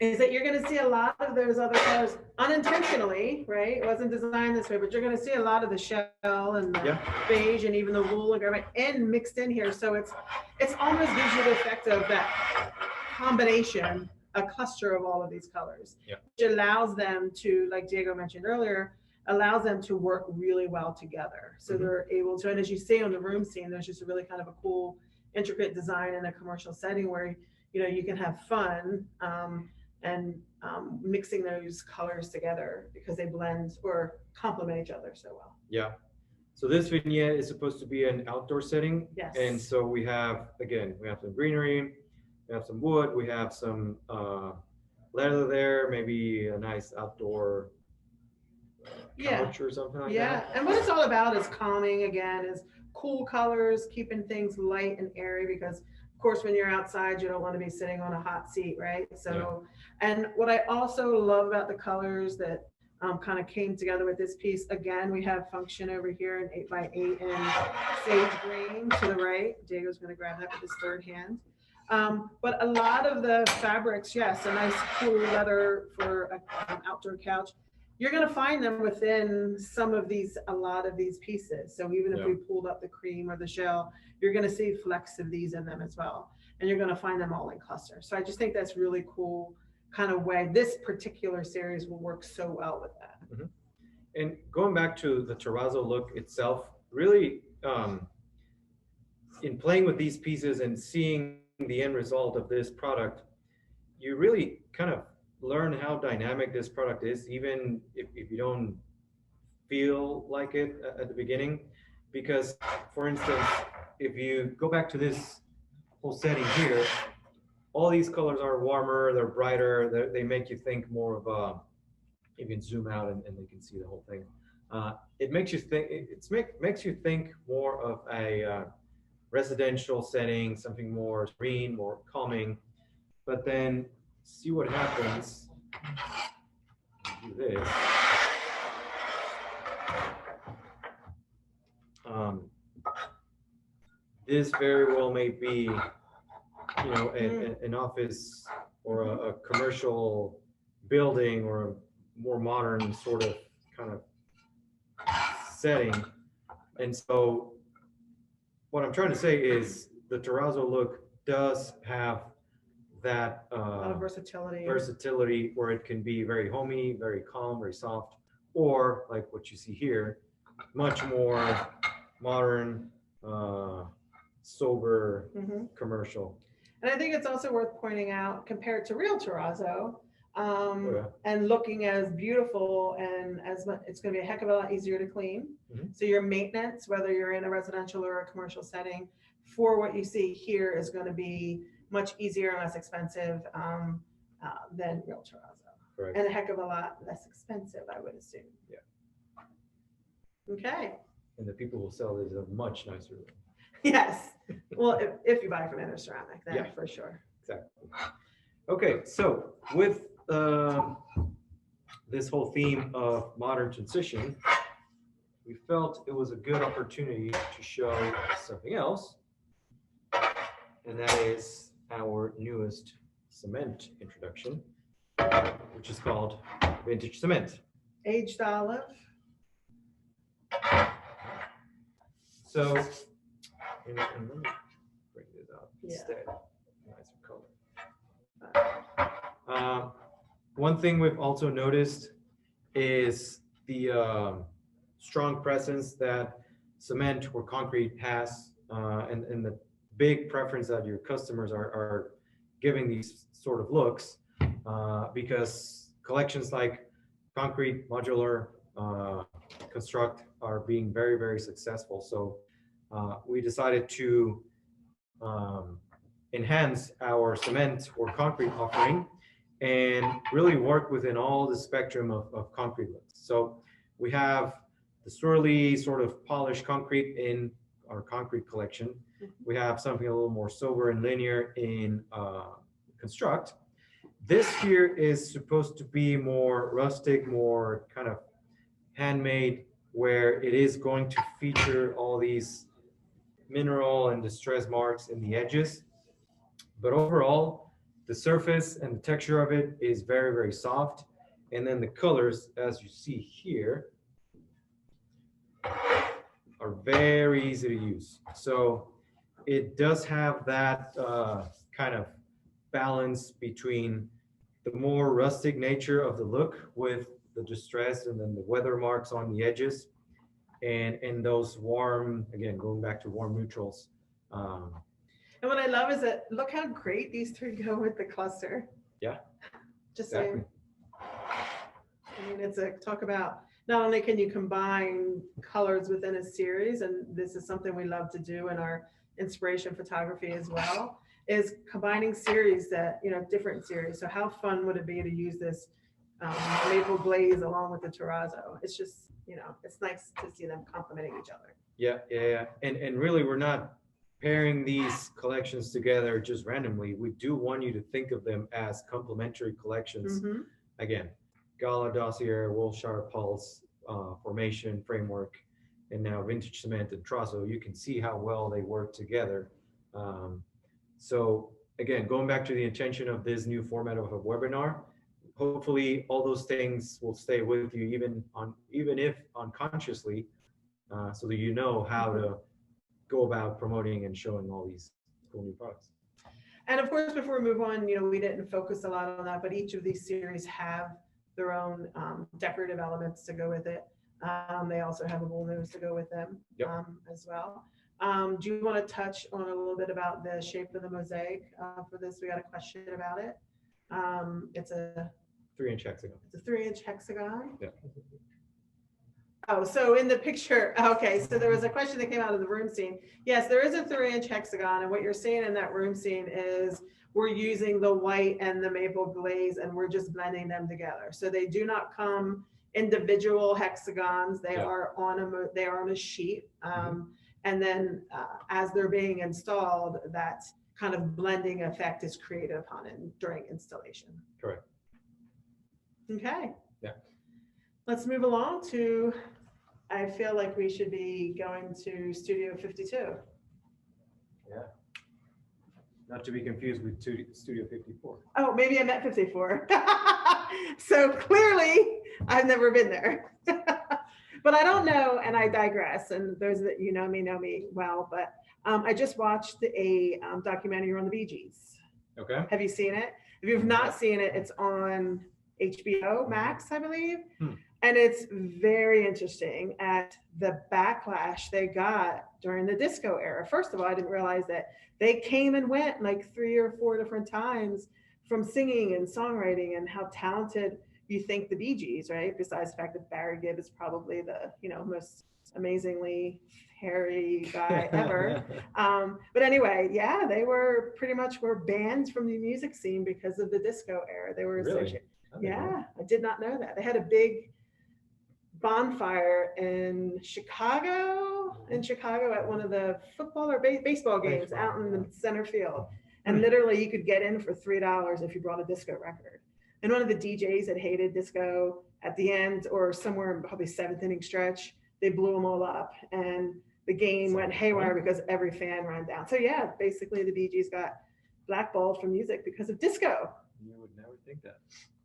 Is that you're going to see a lot of those other colors unintentionally, right? It wasn't designed this way, but you're going to see a lot of the shell and the beige and even the wool and graphite and mixed in here. So it's almost gives you the effect of that combination, a cluster of all of these colors, which allows them to, like Diego mentioned earlier, allows them to work really well together. So they're able to, and as you see on the room scene, there's just a really kind of a cool, intricate design in a commercial setting where, you know, you can have fun and mixing those colors together because they blend or complement each other so well. Yeah. So this vignette is supposed to be an outdoor setting. Yes. And so we have, again, we have some greenery, we have some wood, we have some leather there, maybe a nice outdoor couch or something like that. Yeah, and what it's all about is calming, again, is cool colors, keeping things light and airy, because of course when you're outside you don't want to be sitting on a hot seat, right? So and what I also love about the colors that kind of came together with this piece, again, we have function over here in 8x8 and sage green to the right. Diego's going to grab that with his third hand. But a lot of the fabrics, yes, a nice cool leather for an outdoor couch. you're going to find them within a lot of these pieces. So even if Yeah. we pulled up the cream or the shell, you're going to see flecks of these in them as well. And you're going to find them all in clusters. So I just think that's really cool kind of way. This particular series will work so well with that. Mhm. And going back to the terrazzo look itself, really, in playing with these pieces and seeing the end result of this product, you really kind of learn how dynamic this product is, even if you don't feel like it at the beginning. Because, for instance, if you go back to this whole setting here, all these colors are warmer, they're brighter, they make you think more of a, you can zoom out and they can see the whole thing. It makes you think, makes you think more of a residential setting, something more serene, more calming. But then see what happens. Do this. Um, this very well may be, an office or a commercial building or a more modern sort of kind of setting. And so what I'm trying to say is the terrazzo look does have that versatility where it can be very homey, very calm, very soft, or like what you see here, much more modern, sober, commercial. And I think it's also worth pointing out, compared to real terrazzo, and looking as beautiful and as much, it's going to be a heck of a lot easier to clean. So your maintenance, whether you're in a residential or a commercial setting, for what you see here is going to be much easier and less expensive than real terrazzo. Correct. And a heck of a lot less expensive, I would assume. Yeah. Okay. And the people who sell this are much nicer. Yes. Well, if you buy from Interceramic, then for sure. Exactly. Okay, so with this whole theme of modern transition, we felt it was a good opportunity to show something else, and that is our newest cement introduction, which is called Vintage Cement. Aged olive. So, and let me bring this up instead. Nicer color. One thing we've also noticed is the strong presence that cement or concrete has, and the big preference that your customers are giving these sort of looks, because collections like concrete, modular, construct are being very, very successful. So we decided to enhance our cement or concrete offering and really work within all the spectrum of concrete looks. So we have the swirly sort of polished concrete in our concrete collection. We have something a little more sober and linear in construct. This here is supposed to be more rustic, more kind of handmade, where it is going to feature all these mineral and distress marks in the edges. But overall, the surface and the texture of it is very, very soft. And then the colors, as you see here, are very easy to use. So it does have that kind of balance between the more rustic nature of the look with the distress and then the weather marks on the edges, and those warm, again, going back to warm neutrals. And what I love is that, look how great these three go with the cluster. Yeah. Just exactly. Saying. I mean, it's a talk about, not only can you combine colors within a series, and this is something we love to do in our inspiration photography as well, is combining series that, different series. So how fun would it be to use this maple glaze along with the terrazzo? It's just, it's nice to see them complementing each other. Yeah. And really, we're not pairing these collections together just randomly. We do want you to think of them as complementary collections. Again, Gala, Dossier, Wilshire, Pulse, Formation, Framework, and now Vintage Cement and Terrazzo. You can see how well they work together. So again, going back to the intention of this new format of a webinar, hopefully all those things will stay with you even if unconsciously, so that you know how to go about promoting and showing all these cool new products. And of course, before we move on, we didn't focus a lot on that, but each of these series have their own decorative elements to go with it. They also have a bull nose to go with them. Yep. As well. Do you want to touch on a little bit about the shape of the mosaic for this? We got a question about it. It's a 3-inch hexagon. It's a 3-inch hexagon. Yeah. Oh, so in the picture, okay, so there was a question that came out of the room scene. Yes, there is a 3-inch hexagon, and what you're seeing in that room scene is we're using the white and the maple glaze, and we're just blending them together. So they do not come individual hexagons. They are on a sheet, and then as they're being installed, that kind of blending effect is created upon it during installation. Correct. Okay. Yeah. Let's move along to, I feel like we should be going to Studio 52. Yeah. Not to be confused with Studio 54. Oh, maybe I meant 54. So clearly I've never been there. But I don't know, and I digress, and those that know me well, but I just watched a documentary on the Bee Gees. Okay. Have you seen it? If you've not seen it, it's on HBO Max, I believe. And it's very interesting at the backlash they got during the disco era. First of all, I didn't realize that they came and went like 3 or 4 different times from singing and songwriting, and how talented you think the Bee Gees, right? Besides the fact that Barry Gibb is probably the most amazingly hairy guy ever. But anyway, yeah, they were pretty much banned from the music scene because of the disco era. They were really? I did not know that. They had a big bonfire in Chicago at one of the football or baseball games out in the center field. And literally you could get in for $3 if you brought a disco record. And one of the DJs that hated disco, at the end or somewhere in probably 7th inning stretch, they blew them all up. And the game went haywire because every fan ran down. So yeah, basically the Bee Gees got blackballed from music because of disco. You would never think that.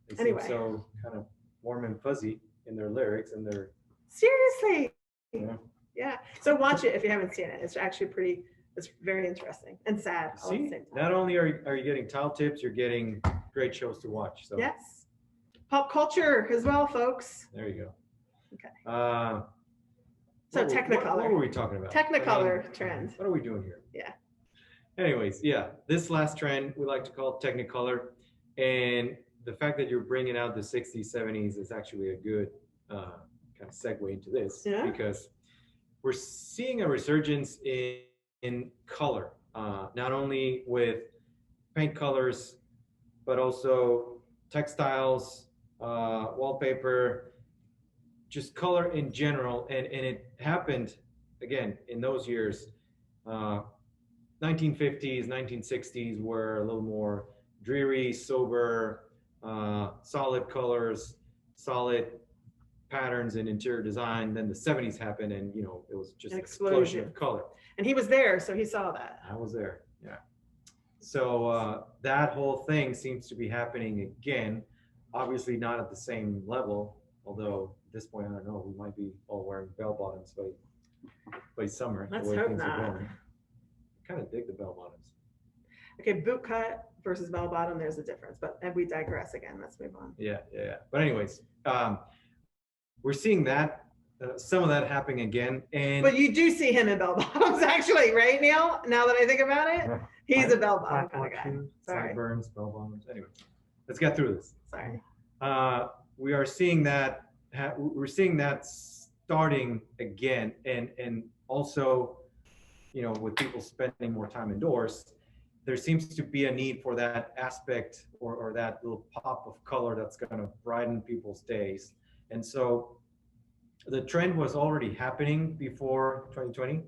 They Anyway. seem so kind of warm and fuzzy in their lyrics and their... Seriously. Yeah. Yeah. So watch it if you haven't seen it. It's actually it's very interesting and sad all at the See, same time. not only are you getting tile tips, you're getting great shows to watch. So Yes. Pop culture as well, folks. there you go. Okay. So Technicolor. What were we talking about? Technicolor Trends. What are we doing here? Yeah. Anyways, yeah, this last trend we like to call Technicolor, and the fact that you're bringing out the 60s, 70s is actually a good kind of segue into this, because we're seeing a resurgence in color, not only with paint colors, but also textiles, wallpaper, just color in general. And it happened, again, in those years. 1950s, 1960s were a little more dreary, sober, solid colors, solid patterns in interior design. Then the 70s happened, and it was just an explosion of color. And he was there, so he saw that. I was there, yeah. So that whole thing seems to be happening again. Obviously not at the same level, although at this point, I don't know, we might be all wearing bell bottoms by summer. Let's the way hope things not. are going. I kind of dig the bell bottoms. Okay, boot cut versus bell bottom, there's a difference, and we digress again. Let's move on. Yeah. But anyways, we're seeing that, some of that happening again. But you do see him in bell bottoms, actually, right, Neil? Now that I think about it, he's a bell bottom kind of guy. Sorry. Sideburns, bell bottoms. Anyway, let's get through this. Sorry. We are seeing that. We're seeing that starting again, and also, with people spending more time indoors, there seems to be a need for that aspect or that little pop of color that's going to brighten people's days. And so the trend was already happening before 2020.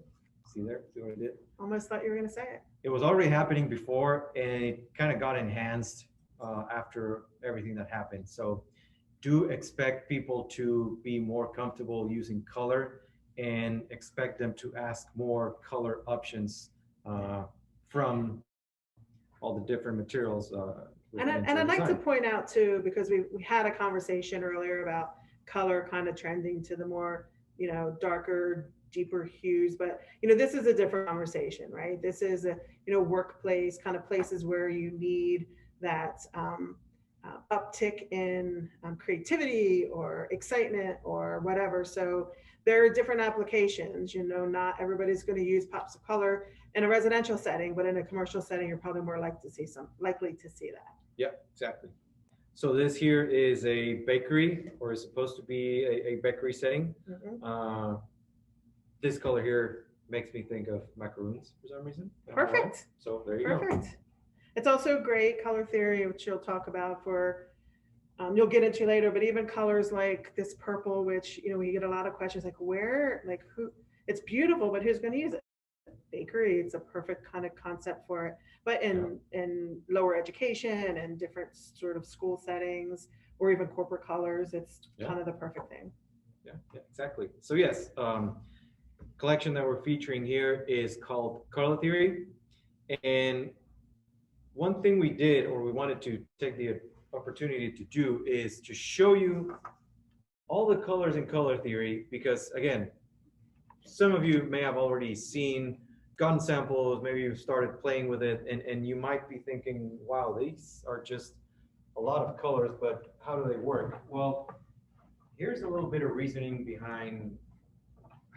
See there? See what I did? Almost thought you were going to say it. It was already happening before, and it kind of got enhanced after everything that happened. So do expect people to be more comfortable using color, and expect them to ask more color options from all the different materials And I'd like to point out too, because we had a conversation earlier about color kind of trending to the more, darker, deeper hues. But, this is a different conversation, right? This is a, workplace kind of places where you need that uptick in creativity or excitement or whatever. So there are different applications, not everybody's going to use pops of color in a residential setting, but in a commercial setting, you're probably more likely to see that. Yeah, exactly. So this here is a bakery, or is supposed to be a bakery setting. Mm-hmm. This color here makes me think of macaroons for some reason. Perfect. So there you go. Perfect. It's also great color theory, which you'll talk about for, you'll get into later, but even colors like this purple, which, we get a lot of questions like who, it's beautiful, but who's going to use it? Bakery, it's a perfect kind of concept for it. But in lower education and different sort of school settings or even corporate colors, it's kind of the perfect thing. Yeah, exactly. So yes, collection that we're featuring here is called Color Theory. And one thing we did, or we wanted to take the opportunity to do, is to show you all the colors in Color Theory, because again, some of you may have already gotten samples, maybe you've started playing with it, and you might be thinking, wow, these are just a lot of colors, but how do they work? Well, here's a little bit of reasoning behind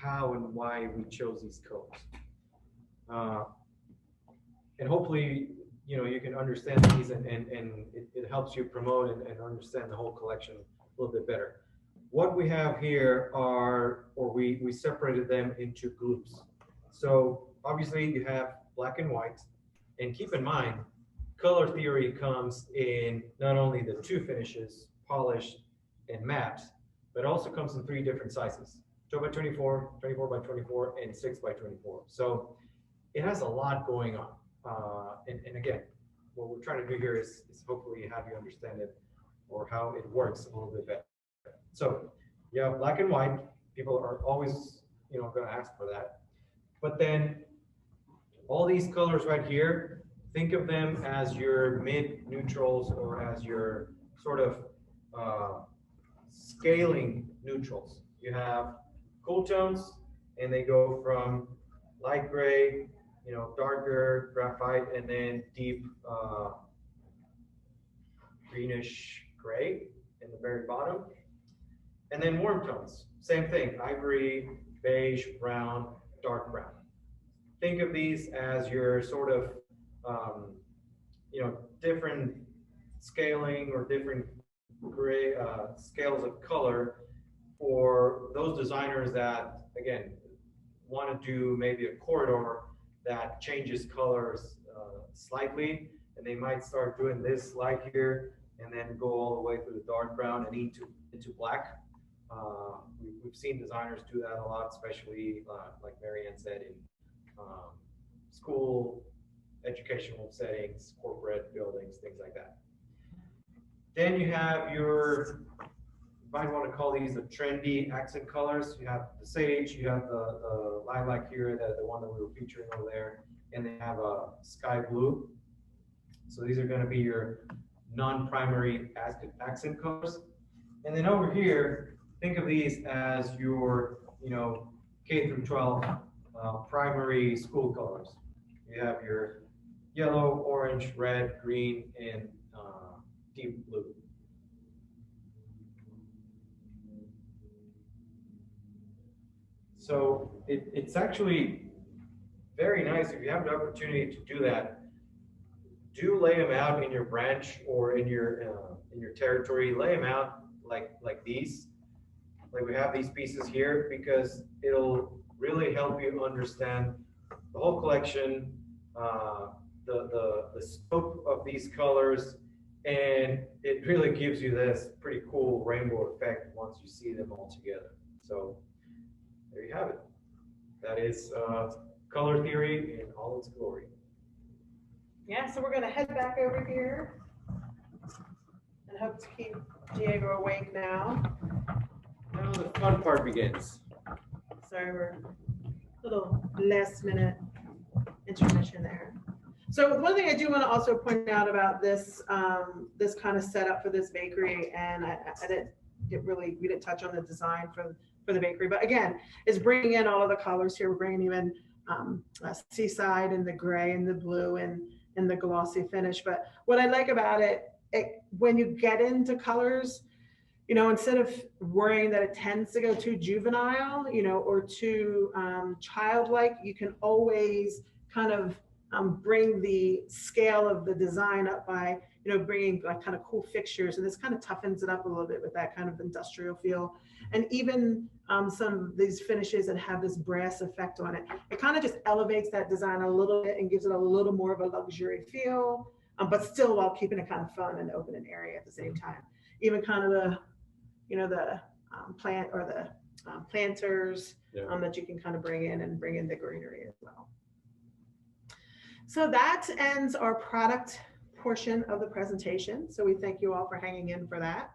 how and why we chose these colors. And hopefully, you can understand these and it helps you promote and understand the whole collection a little bit better. What we have here we separated them into groups. So obviously you have black and white, and keep in mind, Color Theory comes in not only the two finishes, polished and matte, but also comes in 3 different sizes, 12 by 24, 24 by 24, and 6 by 24. So it has a lot going on. And again, what we're trying to do here is hopefully have you understand it, or how it works a little bit better. So you have black and white. People are always, going to ask for that. But then all these colors right here, think of them as your mid neutrals, or as your sort of scaling neutrals. You have cool tones, and they go from light gray, darker graphite, and then deep greenish gray in the very bottom. And then warm tones, same thing, ivory, beige, brown, dark brown. Think of these as your sort of, different scaling or different gray scales of color for those designers that, again, want to do maybe a corridor that changes colors slightly, and they might start doing this light here and then go all the way through the dark brown and into black. We've seen designers do that a lot, especially like Marianne said, in school, educational settings, corporate buildings, things like that. Then you have you might want to call these the trendy accent colors. You have the sage, you have the lilac here, the one that we were featuring over there, and they have a sky blue. So these are going to be your non-primary accent colors. And then over here, think of these as your, K through 12 primary school colors. You have your yellow, orange, red, green, and deep blue. So it's actually very nice if you have the opportunity to do that. Do lay them out in your branch or in your territory. Lay them out like these. Like we have these pieces here, because it'll really help you understand the whole collection, the scope of these colors, and it really gives you this pretty cool rainbow effect once you see them all together. So there you have it. That is Color Theory in all its glory. Yeah, so we're going to head back over here and hope to keep Diego awake now. Now the fun part begins. Sorry, we're a little last minute intermission there. So one thing I do want to also point out about this this kind of setup for this bakery, and I didn't we didn't touch on the design for the bakery, but again, is bringing in all of the colors here. We're bringing even seaside and the gray and the blue and the glossy finish. But what I like about it, when you get into colors, you know, instead of worrying that it tends to go too juvenile, you know, or too childlike, you can always kind of bring the scale of the design up by, you know, bringing like kind of cool fixtures, and this kind of toughens it up a little bit with that kind of industrial feel. And even some of these finishes that have this brass effect on it, it kind of just elevates that design a little bit and gives it a little more of a luxury feel, but still while keeping it kind of fun and open and airy at the same time. Even kind of the, you know, the plant or the planters that you can kind of bring in and bring in the greenery as well. So that ends our product portion of the presentation. So we thank you all for hanging in for that.